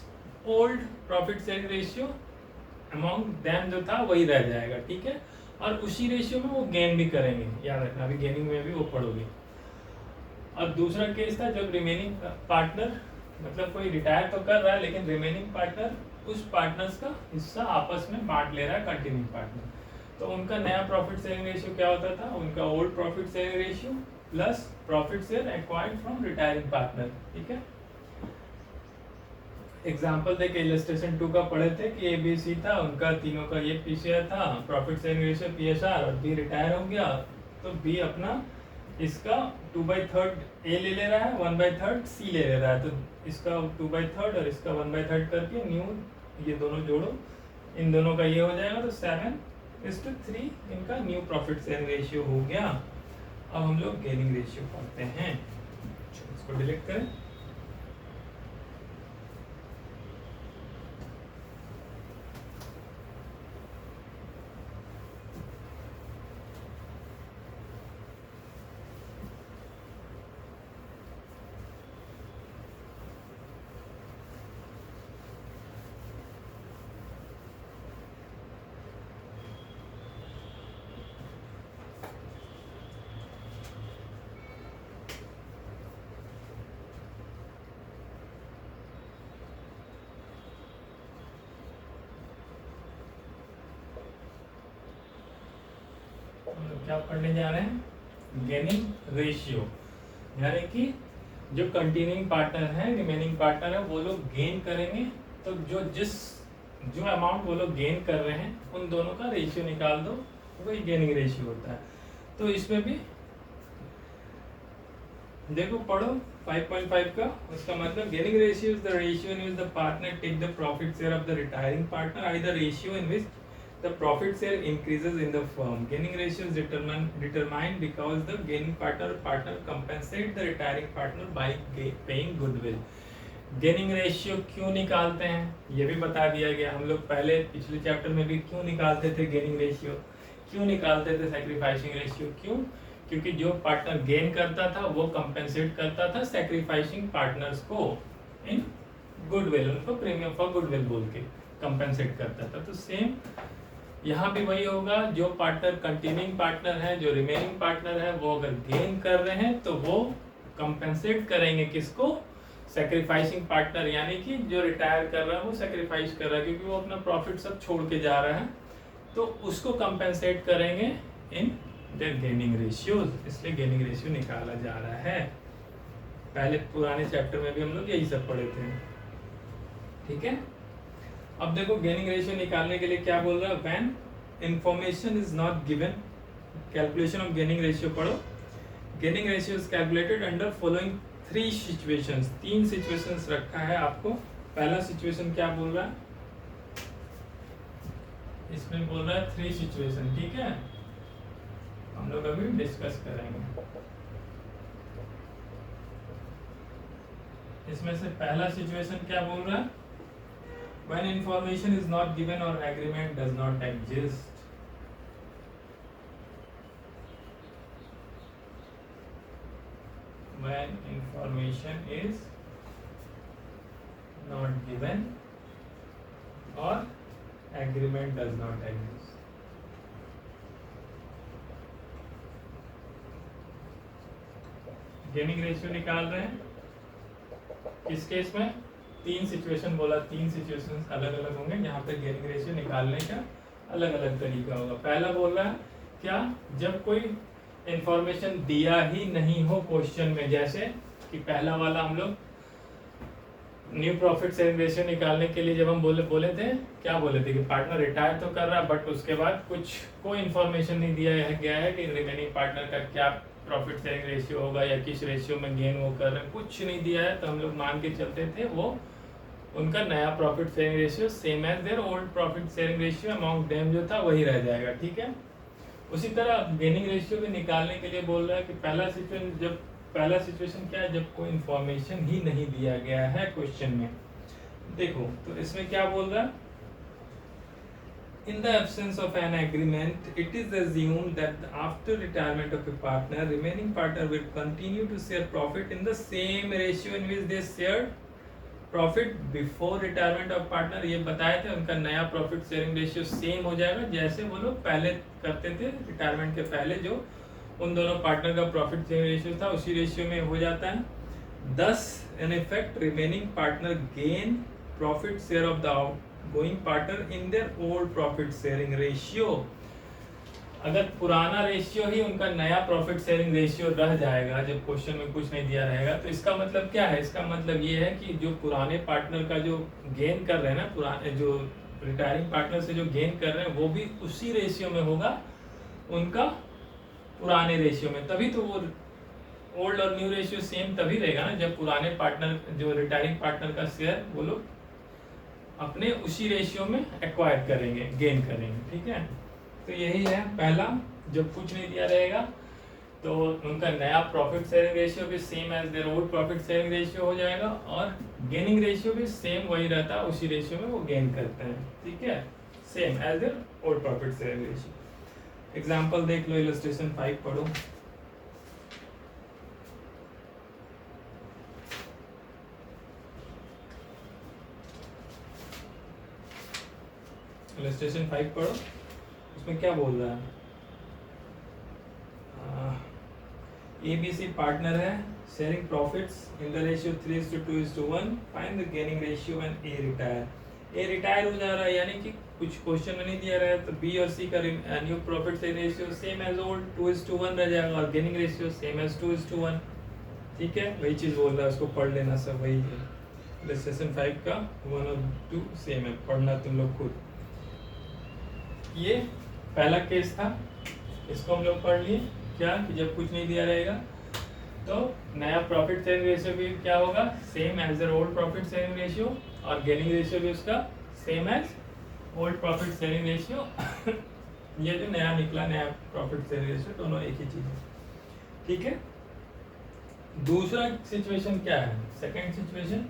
old profit sharing ratio among them जो था वही रह जाएगा, ठीक है। और उसी रेशियो में वो गेन भी करेंगे, याद रखना, अभी गेनिंग में भी वो पढ़ोगे। और दूसरा केस था जब रिमेनिंग पार्टनर, मतलब कोई रिटायर तो कर रहा है लेकिन रिमेनिंग पार्टनर उस पार्टनर्स का हिस्सा आपस में बांट ले रहा है कंटिन्यूइंग पार्टनर, तो उनका नया प्रॉफिट शेयरिंग रेशियो क्या होता था, उनका old profit sharing ratio plus profit share acquired from retiring partner, ठीक है। एग्जाम्पल देखे इलस्ट्रेशन 2 का पढ़े थे कि ABC था, उनका तीनों का ये पीसीआर था, प्रॉफिट शेयरिंग रेशियो पीएसआर, और बी रिटायर हो गया तो बी अपना इसका 2/3 ए ले ले रहा है, 1/3 सी ले ले रहा है, तो इसका 2/3 और इसका 1/3 करके न्यू ये दोनों जोड़ो, इन दोनों का ये हो जाएगा तो 7:3 इनका न्यू प्रॉफिट शेयरिंग रेशियो हो गया। अब हम लोग गेनिंग रेशियो पढ़ते हैं, इसको डिलीट करें। क्या पढ़ने जा रहे हैं, गेनिंग रेशियो, यानी कि जो कंटिन्यूइंग पार्टनर है रिमेनिंग पार्टनर है वो लोग गेन करेंगे, तो जो अमाउंट वो लोग गेन कर रहे हैं उन दोनों का रेशियो निकाल दो, वही गेनिंग रेशियो होता है। तो इसमें भी देखो पढ़ो 5.5 का, उसका मतलब gaining ratio is the ratio in which the partner take the profit share of the retiring partner, I the ratio in which the profit share increases in the firm. Gaining ratio is determined because the gaining partner compensate the retiring partner by paying goodwill. Gaining ratio क्यों निकालते हैं ये भी बता दिया गया, हम लोग पहले पिछले चैप्टर में भी क्यों निकालते थे गेनिंग रेशियो, क्यों निकालते थे सैक्रिफाइसिंग रेशियो, क्यों, क्योंकि जो पार्टनर गेन करता था वो कंपेंसेट करता था सैक्रिफाइसिंग पार्टनर्स को इन गुडविल, उनको प्रीमियम फॉर गुडविल बोल के कंपेंसेट करता था। तो सेम यहाँ भी वही होगा, जो पार्टनर कंटिन्यूइंग पार्टनर है, जो रिमेनिंग पार्टनर है, वो अगर गेन कर रहे हैं तो वो कंपेंसेट करेंगे किसको, सैक्रिफाइसिंग पार्टनर, यानी कि जो रिटायर कर रहा है वो सैक्रिफाइस कर रहा है क्योंकि वो अपना प्रॉफिट सब छोड़ के जा रहा है, तो उसको कंपेंसेट करेंगे इन देयर गेनिंग रेशियोज, इसलिए गेनिंग रेशियो निकाला जा रहा है। पहले पुराने चैप्टर में भी हम लोग यही सब पढ़े थे, ठीक है। अब देखो गेनिंग रेशियो निकालने के लिए क्या बोल रहा है, when information is not given, calculation of gaining ratio पढ़ो। Gaining ratio is calculated under following 3 situations, 3 situations रखा है आपको। पहला सिचुएशन क्या बोल रहा है, इसमें बोल रहा है 3 सिचुएशन, ठीक है, हम लोग अभी डिस्कस करेंगे। इसमें से पहला सिचुएशन क्या बोल रहा है, when information is not given or agreement does not exist, when information is not given or agreement does not exist, gaining ratio निकाल रहे हैं किस केस में, 3 सिचुएशन बोला, 3 सिचुएशन अलग अलग होंगे, यहाँ पे गेनिंग रेशियो निकालने का अलग अलग तरीका होगा। पहला बोल रहा है क्या, जब कोई इंफॉर्मेशन दिया ही नहीं हो क्वेश्चन में, जैसे कि पहला वाला हम लोग न्यू प्रॉफिट शेयरिंग रेशियो निकालने के लिए जब हम बोले थे क्या बोले थे कि पार्टनर रिटायर तो कर रहा है बट उसके बाद कोई इंफॉर्मेशन नहीं दिया गया है कि रिमेनिंग पार्टनर का क्या प्रॉफिट शेयरिंग रेशियो होगा या किस रेशियो में गेन वो कर रहे हैं, कुछ नहीं दिया है, तो हम लोग मान के चलते थे वो उनका नया profit sharing ratio same as their old profit sharing ratio among them जो था वही रह जाएगा, ठीक है। उसी तरह गेनिंग रेशियो भी निकालने के लिए बोल रहा है कि पहला सिचुएशन क्या है, जब कोई इंफॉर्मेशन ही नहीं दिया गया है क्वेश्चन में। देखो तो इसमें क्या बोल रहा है, in the absence of an agreement, it is assumed that after retirement of a partner, remaining partner will continue to share profit in the same ratio in which they shared profit before retirement of partner। ये बताए थे उनका नया profit sharing ratio same हो जाएगा जैसे वो लोग पहले करते थे रिटायरमेंट के पहले, जो उन दोनों पार्टनर का प्रॉफिट शेयरिंग रेशियो था उसी रेशियो में हो जाता है। Thus, in effect, remaining partner gain profit share of the outgoing partner in their old profit sharing ratio। अगर पुराना रेशियो ही उनका नया प्रॉफिट शेयरिंग रेशियो रह जाएगा जब क्वेश्चन में कुछ नहीं दिया रहेगा, तो इसका मतलब क्या है, इसका मतलब ये है कि जो पुराने पार्टनर का जो गेन कर रहे हैं ना, पुराने जो रिटायरिंग पार्टनर से जो गेन कर रहे हैं वो भी उसी रेशियो में होगा उनका पुराने रेशियो में। तभी तो वो ओल्ड और न्यू रेशियो सेम तभी रहेगा ना जब पुराने पार्टनर जो रिटायरिंग पार्टनर का शेयर वो लोग अपने उसी रेशियो में एक्वायर करेंगे, गेन करेंगे। ठीक है, तो यही है पहला, जब कुछ नहीं दिया रहेगा तो उनका नया प्रॉफिट शेयरिंग रेशियो भी same as their old profit sharing ratio हो जाएगा और गेनिंग रेशियो भी सेम वही रहता है, उसी रेशियो में वो गेन करते हैं। ठीक है, same as their old profit sharing ratio. Example देख लो, इलस्ट्रेशन 5 पढ़ो। इलस्ट्रेशन 5 पढ़ो, उसमें क्या बोल रहा है, ABC पार्टनर है, sharing profits in the ratio 3:2:1, find the gaining ratio when A retire. A retire हो जा रहा है, यानी कि कुछ क्वेश्चन में नहीं दिया रहा है, तो B और C का new profit sharing ratio same as old 2:1 रह जाएगा और गेनिंग रेशियो सेम एज 2:1। ठीक है, वही चीज़ बोल रहा है, उसको पढ़ लेना, सब वही है। इलस्ट्रेशन 5 का 1 और 2 सेम है, पढ़ना तुम लोग खुद। ये पहला केस था, इसको हम लोग पढ़ लिए क्या कि जब कुछ नहीं दिया रहेगा तो नया प्रॉफिट शेयरिंग रेशियो भी क्या होगा, same as their old profit sharing ratio और गेनिंग रेशियो भी उसका same as old profit sharing ratio. ये जो नया निकला नया प्रॉफिट शेयरिंग रेशियो दोनों एक ही चीज है। ठीक है, दूसरा सिचुएशन क्या है, सेकंड सिचुएशन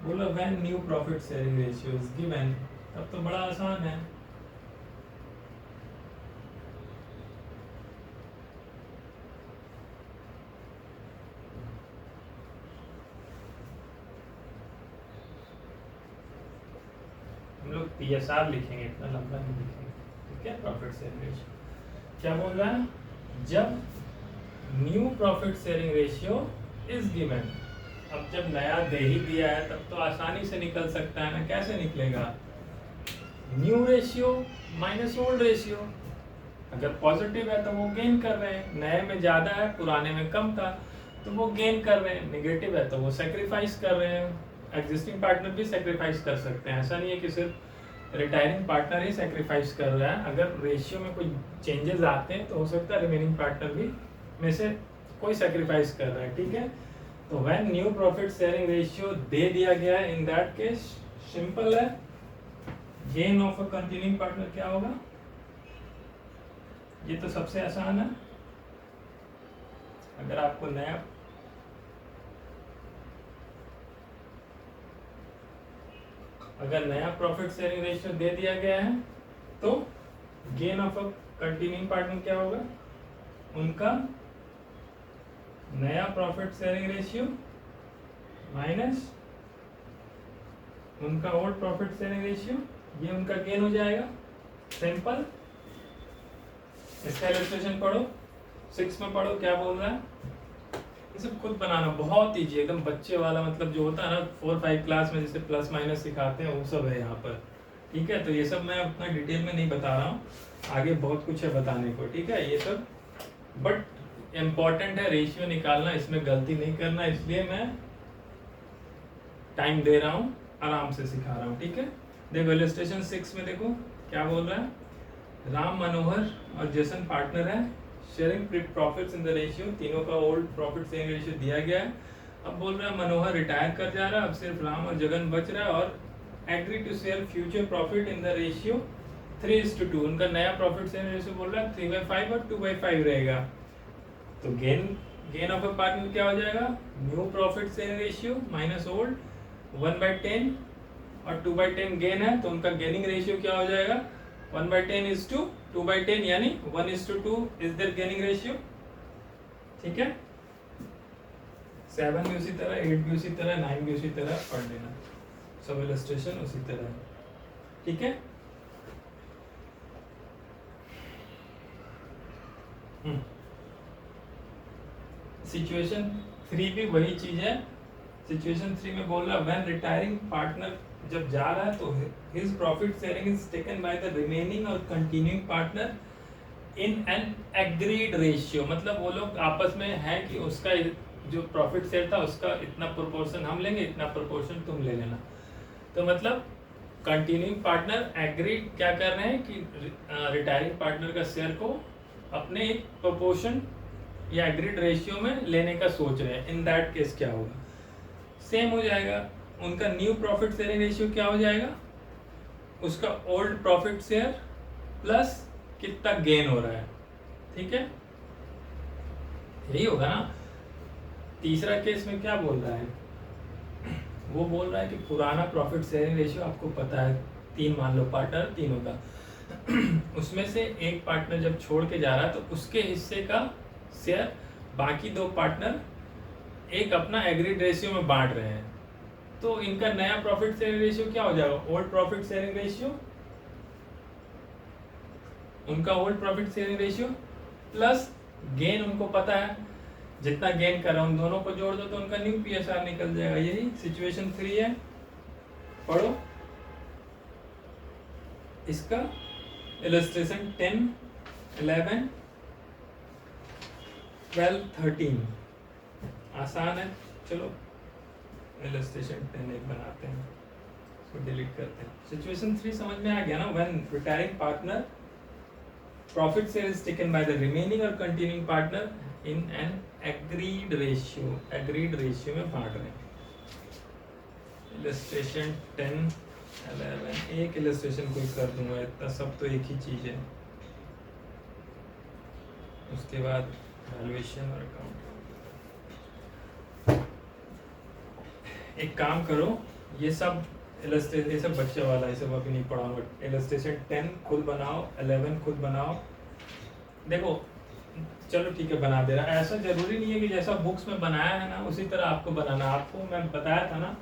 बोलो when new profit sharing ratio is given, तब तो बड़ा आसान है। हम लोग PSR लिखेंगे, इतना लंबा नहीं लिखेंगे। ठीक है, प्रॉफिट शेयरिंग रेशियो क्या बोल रहा है, जब new profit sharing ratio is given. अब जब नया दे ही दिया है तब तो आसानी से निकल सकता है ना, कैसे निकलेगा, new ratio minus old ratio. अगर पॉजिटिव है तो वो गेन कर रहे हैं, नए में ज़्यादा है पुराने में कम था तो वो गेन कर रहे हैं, नेगेटिव है तो वो सेक्रीफाइस कर रहे हैं। एग्जिस्टिंग पार्टनर भी सेक्रीफाइस कर सकते हैं, ऐसा नहीं है कि सिर्फ रिटायरिंग पार्टनर ही सेक्रीफाइस कर रहा है। अगर रेशियो में कोई चेंजेस आते हैं तो हो सकता है रिमेनिंग पार्टनर भी में से कोई सेक्रीफाइस कर रहा है। ठीक है, तो when new profit sharing ratio दे दिया गया है, इन दैट केस सिंपल है, gain of a continuing partner क्या होगा, ये तो सबसे आसान है। अगर आपको नया प्रॉफिट शेयरिंग रेशियो दे दिया गया है तो gain of a continuing partner क्या होगा, उनका नया प्रॉफिट शेयरिंग रेशियो माइनस उनका ओल्ड प्रॉफिट शेयरिंग रेशियो, ये उनका गेन हो जाएगा। सिंपल, इसका इलस्ट्रेशन पढ़ो, 6 में पढ़ो क्या बोल रहा है। ये सब खुद बनाना बहुत ईजी, एकदम बच्चे वाला, मतलब जो होता है ना 4-5 क्लास में जैसे प्लस माइनस सिखाते हैं वो सब है यहाँ पर। ठीक है, तो ये सब मैं उतना डिटेल में नहीं बता रहा हूँ, आगे बहुत कुछ है बताने को। ठीक है, ये सब बट इम्पॉर्टेंट है, रेशियो निकालना, इसमें गलती नहीं करना, इसलिए मैं टाइम दे रहा हूँ, आराम से सिखा रहा हूँ। ठीक है, देखो इलस्ट्रेशन 6 में देखो क्या बोल रहा है, राम मनोहर और जैसन पार्टनर है, sharing profits in the ratio, तीनों का ओल्ड प्रॉफिट शेयरिंग रेशियो दिया गया है। अब बोल रहा है मनोहर रिटायर कर जा रहा है, अब सिर्फ राम और जगन बच रहा है और agree to share future profit in the ratio 3:2, उनका नया प्रॉफिट शेयरिंग रेशियो बोल रहा है 3/5 और 2/5 रहेगा। तो गेन ऑफ अ पार्टनर क्या हो जाएगा, new profit sharing ratio minus old 1/10 और 2/10 गेन है, तो उनका गेनिंग रेशियो क्या हो जाएगा 1/10:2/10, यानी 1:2 इज देयर गेनिंग रेशियो। ठीक है, 7 भी उसी तरह, 8 भी उसी तरह, 9 भी उसी तरह पढ़ लेना, सब इलस्ट्रेशन उसी तरह है। ठीक है, सिचुएशन 3 भी वही चीज है। सिचुएशन 3 में बोल रहा है व्हेन रिटायरिंग पार्टनर जब जा रहा है तो his profit sharing is taken by the remaining और continuing partner in an agreed ratio, मतलब वो लोग आपस में है कि उसका जो प्रॉफिट शेयर था उसका इतना प्रोपोर्शन हम लेंगे, इतना प्रोपोर्शन तुम ले लेना। तो मतलब कंटिन्यूइंग पार्टनर एग्रीड क्या कर रहे हैं कि रिटायरिंग पार्टनर का शेयर को अपने एक प्रोपोर्शन या एग्रीड रेशियो में लेने का सोच रहे हैं। इन दैट केस क्या होगा, सेम हो जाएगा, उनका न्यू प्रॉफिट शेयरिंग रेशियो क्या हो जाएगा, उसका ओल्ड प्रॉफिट शेयर प्लस कितना गेन हो रहा है। ठीक है, यही होगा ना। तीसरा केस में क्या बोल रहा है, वो बोल रहा है कि पुराना प्रॉफिट शेयरिंग रेशियो आपको पता है 3 मान लो पार्टनर, तीनों का उसमें से एक पार्टनर जब छोड़ के जा रहा है तो उसके हिस्से का शेयर बाकी 2 पार्टनर एक अपना एग्रीड रेशियो में बांट रहे हैं। तो इनका नया प्रॉफिट शेयरिंग रेशियो क्या हो जाएगा, ओल्ड प्रॉफिट शेयरिंग रेशियो, उनका old profit sharing ratio plus gain, उनको पता है जितना गेन कर रहा हूं उन दोनों को जोड़ दो तो उनका न्यू पीएसआर निकल जाएगा। यही सिचुएशन 3 है, पढ़ो इसका इलस्ट्रेशन 10, 11, 12, 13 आसान है। चलो इलस्ट्रेशन 10 एक बनाते हैं, इसको डिलीट करते हैं। सिचुएशन 3 समझ में आ गया ना, when retiring partner profit share is taken by the remaining और continuing partner in an agreed ratio में बांट रहे हैं। इलस्ट्रेशन 10, 11 एक इलस्ट्रेशन कोई कर दूंगा, इतना सब तो एक ही चीज है। उसके बाद वैल्यूएशन और अकाउंट। एक काम करो, ये सब इलस्ट्रेशन, ये सब बच्चे वाला, ये सब अभी नहीं पढ़ाऊंगा। इलस्ट्रेशन 10 खुद बनाओ, 11 खुद बनाओ। देखो चलो ठीक है बना दे रहा, ऐसा जरूरी नहीं है कि जैसा बुक्स में बनाया है ना उसी तरह आपको बनाना। आपको मैं बताया था ना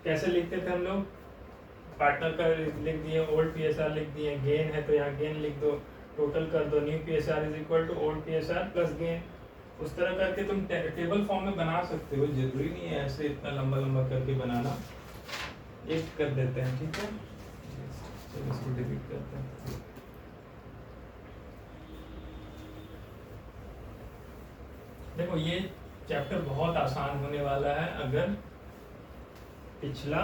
कैसे लिखते थे हम लोग, पार्टनर का लिख दिए, ओल्ड पीएसआर लिख दिए, गेन है तो यहाँ गेन लिख दो, टोटल कर दो, new PSR is equal to old PSR plus gain. उस तरह करके तुम टेबल फॉर्म में बना सकते हो, जरूरी नहीं है ऐसे इतना लंबा लंबा करके बनाना। एक कर देते हैं, ठीक है, चलो इसको डिलीट करते हैं। देखो ये चैप्टर बहुत आसान होने वाला है अगर पिछला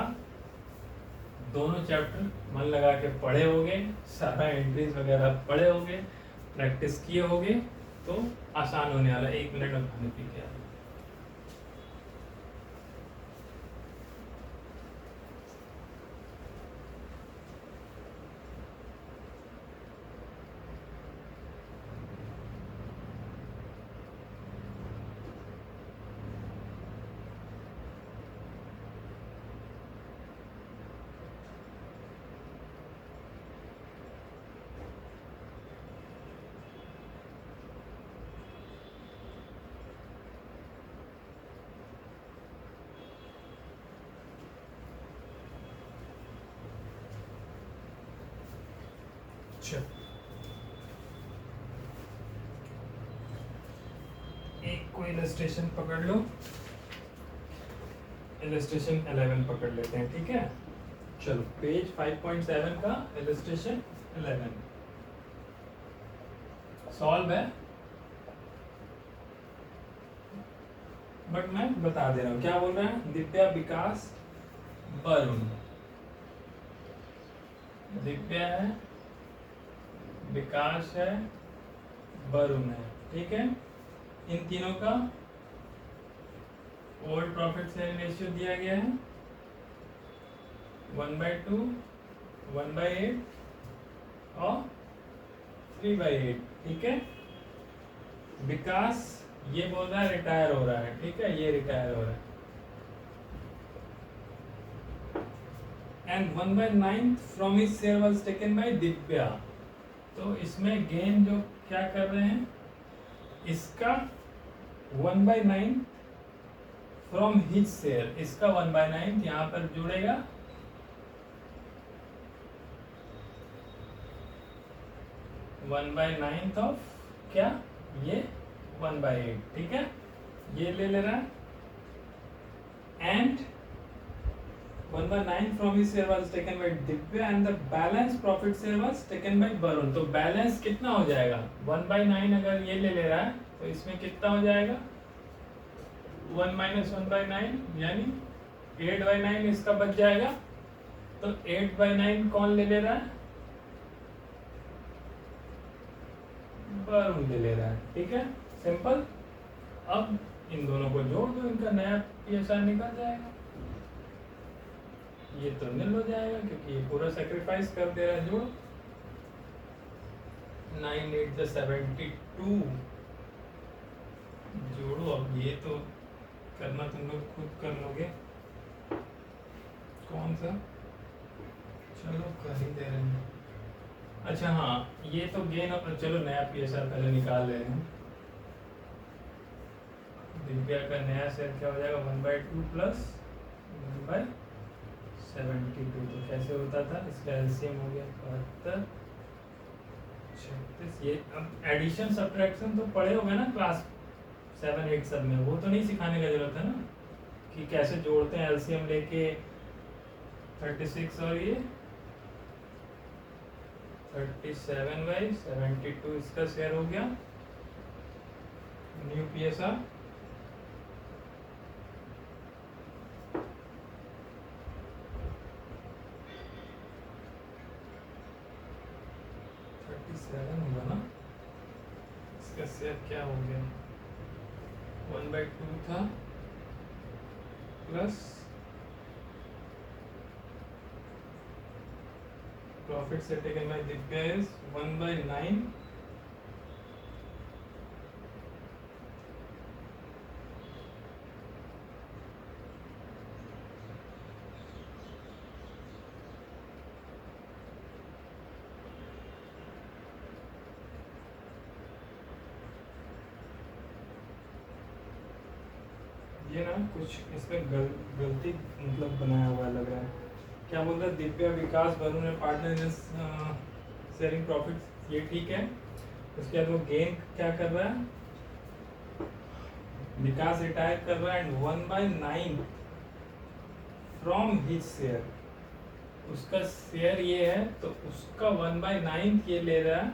दोनों चैप्टर मन लगा के पढ़े होगे, सारा एंट्रीज वगैरह पढ़े होगे, प्रैक्टिस किए होगे तो आसान होने वाला है। 1 मिनट में खाने पी के एक को इलस्ट्रेशन पकड़ लो, इलस्ट्रेशन 11 पकड़ लेते हैं, ठीक है। चलो पेज 5.7 का इलस्ट्रेशन 11 सॉल्व है, बट मैं बता दे रहा हूँ क्या बोल रहा है। दिव्या, विकास, वरुण, दिव्या है, विकास है, वरुण है, ठीक है। इन तीनों का ओल्ड प्रॉफिट शेयरिंग रेशियो दिया गया है 1/2, 1/8 और 3/8, ठीक है। विकास ये बोल रहा है रिटायर हो रहा है, ठीक है, ये रिटायर हो रहा है। And 1/9 from his share was taken by Divya. तो इसमें गेन जो क्या कर रहे हैं, इसका 1/9 फ्रॉम हिज शेयर, इसका 1/9 यहाँ पर जुड़ेगा, वन बाई नाइन्थ ऑफ क्या, ये 1/8, ठीक है, ये ले रहा है। And 1/9 from his share was taken by Divya and the balance profit share was taken bye Varun. तो बैलेंस कितना हो जाएगा, 1/9 अगर ये ले रहा है तो इसमें कितना हो जाएगा, 1 - 1/9 यानी 8/9 इसका बच जाएगा। तो 8/9 कौन ले रहा है, वरुण ले रहा है, ठीक है, सिंपल। अब इन दोनों को जोड़ दो, इनका नया पीएसआर निकल जाएगा। ये तो निल हो जाएगा क्योंकि ये पूरा सेक्रीफाइस कर दे रहा है। जोड़ो 9 8 = 72, जोड़ो। अब ये तो करना तुम लोग खुद कर लोगे, कौन सा, चलो कर ही दे रहे हैं। अच्छा हाँ, ये तो गेन, चलो नया पीएसआर पहले निकाल ले रहे हैं। दिव्या का नया शेयर क्या हो जाएगा, 1/2 प्लस 1/72। तो कैसे होता था, इसका एलसीएम हो गया 72 36। ये अब एडिशन सब्ट्रैक्शन तो पढ़े होंगे ना क्लास 7 8 सब में, वो तो नहीं सिखाने का जरूरत है ना कि कैसे जोड़ते हैं एलसीएम लेके 36 और ये 37/72 इसका शेयर हो गया, न्यू पीएसआर। होगा ना, इसका शेयर क्या हो गया, 1/2 था प्लस प्रॉफिट से टेकन बाय दिव्या इज 1/9 ये ना कुछ इसमें गलती मतलब बनाया हुआ लग रहा है। क्या बोल रहा है, दिव्या विकास वरुण पार्टनर शेयरिंग प्रॉफिट, ये ठीक है। उसके बाद वो गेन क्या कर रहा है, विकास रिटायर कर रहा है एंड 1/9 फ्रॉम हिज शेयर, उसका शेयर ये है तो उसका 1/9 ये ले रहा है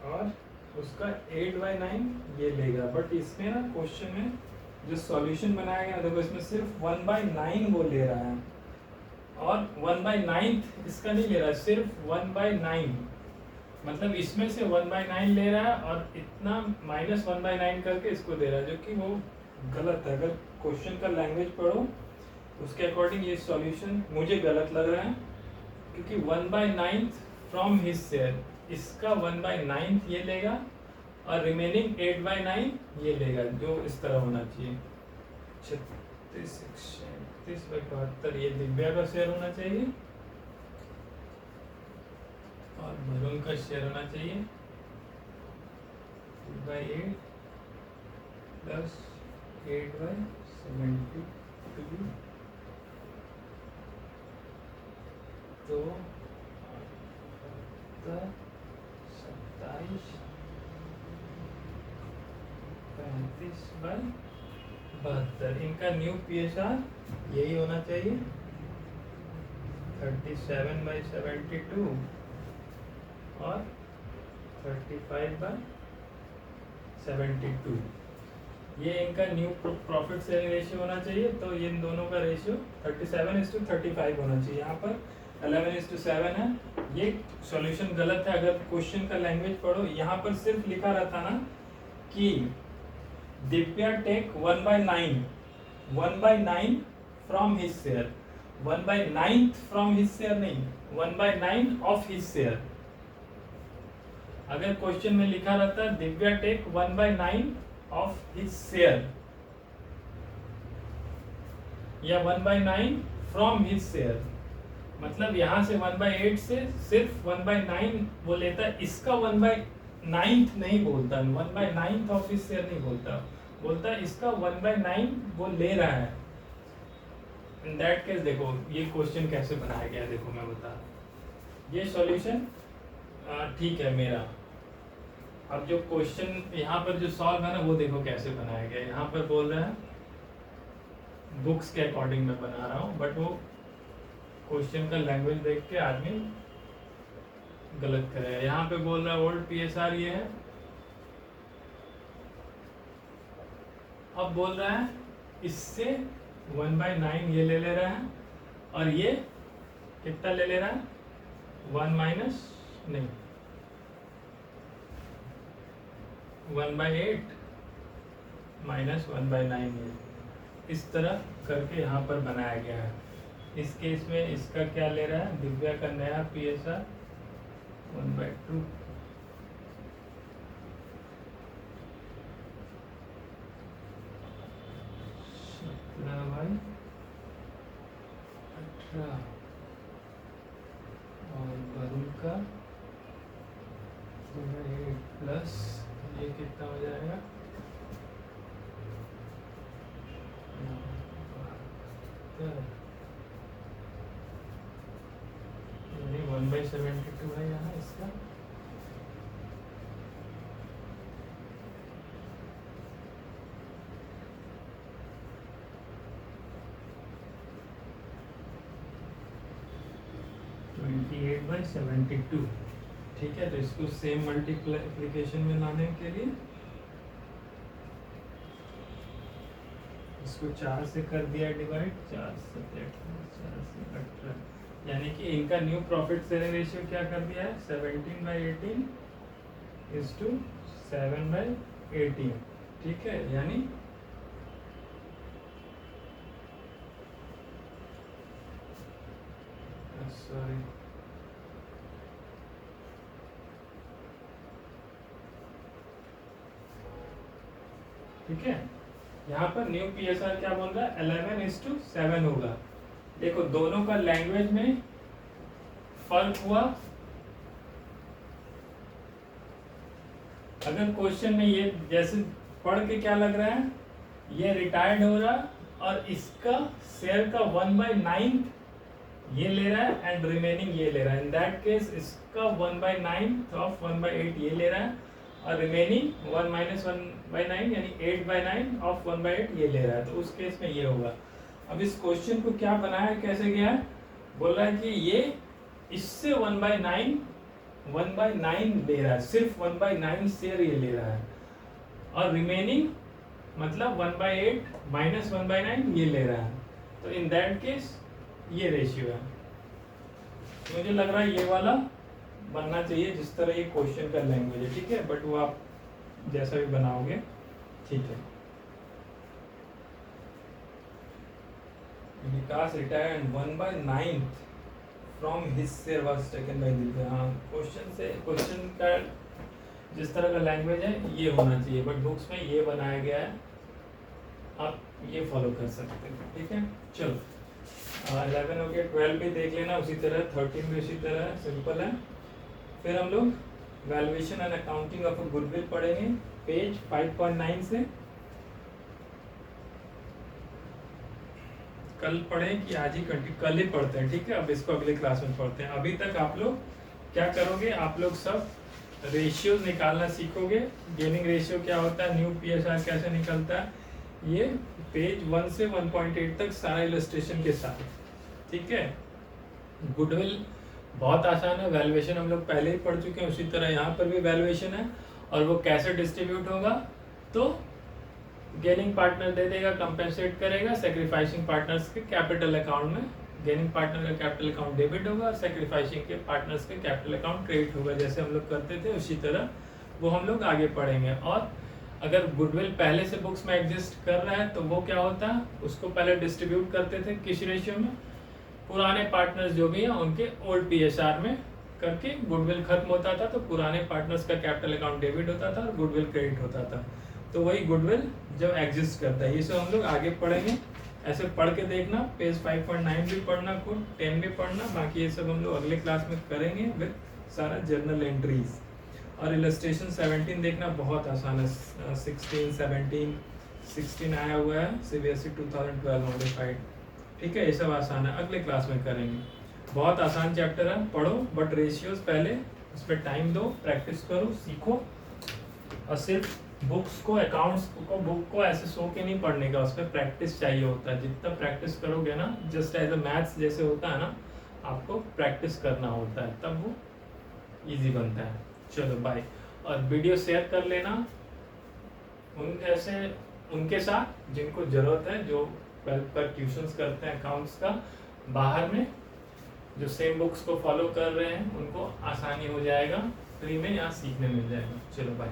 और उसका 8/9 ये लेगा। बट इसमें ना क्वेश्चन में जो सॉल्यूशन बनाया गया देखो, इसमें सिर्फ 1/9 वो ले रहा है और 1/9 इसका नहीं ले रहा है, सिर्फ 1/9, मतलब इसमें से 1/9 ले रहा है और इतना -1/9 करके इसको दे रहा है, जो कि वो गलत है। अगर क्वेश्चन का लैंग्वेज पढ़ो उसके अकॉर्डिंग ये सॉल्यूशन मुझे गलत लग रहा है, क्योंकि 1/9 फ्रॉम हिज शेयर, इसका 1/9 ये लेगा और रिमेनिंग 8/9 ये लेगा, जो इस तरह होना चाहिए। 36/72 ये दिव्या का शेयर होना चाहिए और वरुण का शेयर होना चाहिए 2/8 प्लस 8/72। तो 27 35/72, इनका न्यू पीएसआर यही होना चाहिए 37/72 और 35/72। ये इनका न्यू प्रॉफिट शेयरिंग रेशियो होना चाहिए। तो इन दोनों का रेशियो 37:35 होना चाहिए। यहाँ पर 11:7 है। ये सॉल्यूशन गलत है। अगर क्वेश्चन का लैंग्वेज पढ़ो, यहाँ पर सिर्फ लिखा रहता ना कि Divya take 1/9 from his share, 1/9 from his share नहीं, 1/9 ऑफ हिज शेयर। अगर क्वेश्चन में लिखा रहता Divya take 1/9 of his share या 1/9 फ्रॉम हिज शेयर, मतलब यहाँ से 1/8 से सिर्फ 1/9 वो लेता है, इसका 1/9 नहीं बोलता, 1/9 ऑफ हिज शेयर नहीं बोलता, बोलता है इसका 1/9 वो ले रहा है। इन दैट केस देखो ये क्वेश्चन कैसे बनाया गया है, देखो मैं बता, ये सॉल्यूशन ठीक है मेरा। अब जो क्वेश्चन यहाँ पर जो सॉल्व है ना वो देखो कैसे बनाया गया है। यहाँ पर बोल रहा है बुक्स के अकॉर्डिंग मैं बना रहा हूँ, बट वो क्वेश्चन का लैंग्वेज देख के आदमी गलत करेगा। यहाँ पे बोल रहा है ओल्ड PSR ये है, अब बोल रहा है इससे 1/9 ये ले रहा है और ये कितना ले रहा है 1 माइनस नहीं 1/8 माइनस 1/9 ये इस तरह करके यहाँ पर बनाया गया है। इस केस में इसका क्या ले रहा है, दिव्या का नया PSR 1/2 17/18 और वरुण का 8 प्लस ये कितना हो जाएगा 1/72 है यहाँ इसका। by 72 ठीक है। तो इसको सेम मल्टीप्लिकेशन में लाने के लिए इसको 4 से कर दिया डिवाइड, 4 से 18, यानी कि इनका न्यू प्रॉफिट शेयरिंग रेशियो क्या कर दिया है 17/18 इज टू 7/18 ठीक है। यानी सॉरी ठीक है। यहाँ पर न्यू PSR क्या बोल रहा है 11:7 होगा। देखो दोनों का लैंग्वेज में फर्क हुआ। अगर क्वेश्चन में ये जैसे पढ़ के क्या लग रहा है ये रिटायर्ड हो रहा और इसका शेयर का 1/9 ये ले रहा है एंड रिमेनिंग ये ले रहा है। इन दैट केस इसका 1/9 ऑफ 1/8 ये ले रहा है और रिमेनिंग 1 माइनस 1/9 यानी 8/9 ऑफ 1/8 ये ले रहा है। तो उस केस में ये होगा। अब इस क्वेश्चन को क्या बनाया कैसे गया है, बोल रहा है कि ये इससे 1/9 ले रहा है, सिर्फ 1/9 शेयर ये ले रहा है और रिमेनिंग मतलब 1/8 माइनस 1/9 ये ले रहा है। तो इन दैट केस ये रेशियो है। मुझे लग रहा है ये वाला बनना चाहिए जिस तरह ये क्वेश्चन का लैंग्वेज है ठीक है। बट वो आप जैसा भी बनाओगे ठीक है। Vikas retired 1/9 from his share was taken by Divya. हाँ क्वेश्चन का जिस तरह का लैंग्वेज है ये होना चाहिए, बट बुक्स में ये बनाया गया है, आप ये फॉलो कर सकते हैं ठीक है। चलो 11 हो गया, 12 भी देख लेना उसी तरह, 13 भी उसी तरह है, सिंपल है। फिर हम लोग valuation and accounting of goodwill पढ़ेंगे पेज 5.9 से। कल पढ़ें कि आज ही कल ही पढ़ते हैं ठीक है। अब इसको अगले क्लास में पढ़ते हैं। अभी तक आप लोग क्या करोगे, आप लोग सब रेशियो निकालना सीखोगे। गेनिंग रेशियो क्या होता है, न्यू PSR कैसे निकलता है, ये पेज 1 से 1.8 तक सारा इलस्ट्रेशन के साथ ठीक है। गुडविल बहुत आसान है, वैल्यूएशन हम लोग पहले ही पढ़ चुके हैं, उसी तरह यहाँ पर भी वैल्यूएशन है। और वो कैसे डिस्ट्रीब्यूट होगा, तो गेनिंग पार्टनर दे देगा, कंपेंसेट करेगा सैक्रिफाइसिंग पार्टनर्स के कैपिटल अकाउंट में। गेनिंग पार्टनर का कैपिटल अकाउंट डेबिट होगा और सैक्रिफाइसिंग के पार्टनर्स के कैपिटल अकाउंट क्रेडिट होगा। जैसे हम लोग करते थे उसी तरह वो हम लोग आगे पढ़ेंगे। और अगर गुडविल पहले से बुक्स में एग्जिस्ट कर रहा है तो वो क्या होता है, उसको पहले डिस्ट्रीब्यूट करते थे किस रेशियो में, पुराने पार्टनर्स जो भी हैं उनके ओल्ड PSR में करके गुडविल खत्म होता था, तो पुराने पार्टनर्स का कैपिटल अकाउंट डेबिट होता था और गुडविल क्रेडिट होता था। तो वही गुडविल जब एग्जिस्ट करता है, ये सब हम लोग आगे पढ़ेंगे। ऐसे पढ़ के देखना, पेज 5.9 भी पढ़ना, खुद 10 भी पढ़ना, बाकी ये सब हम लोग अगले क्लास में करेंगे विद सारा जर्नल एंट्रीज। और इलस्ट्रेशन 17 देखना बहुत आसान है, 16, 17, 16 आया हुआ है CBSE 2012 मॉडिफाइड, ठीक है। ये सब आसान है, अगले क्लास में करेंगे। बहुत आसान चैप्टर है, पढ़ो, बट रेशियोज पहले उस पर टाइम दो, प्रैक्टिस करो, सीखो। और सिर्फ बुक्स को, अकाउंट्स को, बुक को ऐसे सो के नहीं पढ़ने का, उस पर प्रैक्टिस चाहिए होता है। जितना प्रैक्टिस करोगे ना, जस्ट एज अ मैथ्स जैसे होता है ना, आपको प्रैक्टिस करना होता है, तब वो इजी बनता है। चलो बाय। और वीडियो शेयर कर लेना उन जैसे उनके साथ जिनको ज़रूरत है, जो 12th पर ट्यूशन्स करते हैं अकाउंट्स का बाहर में, जो सेम बुक्स को फॉलो कर रहे हैं, उनको आसानी हो जाएगा, फ्री में यहाँ सीखने मिल जाएगा। चलो बाय।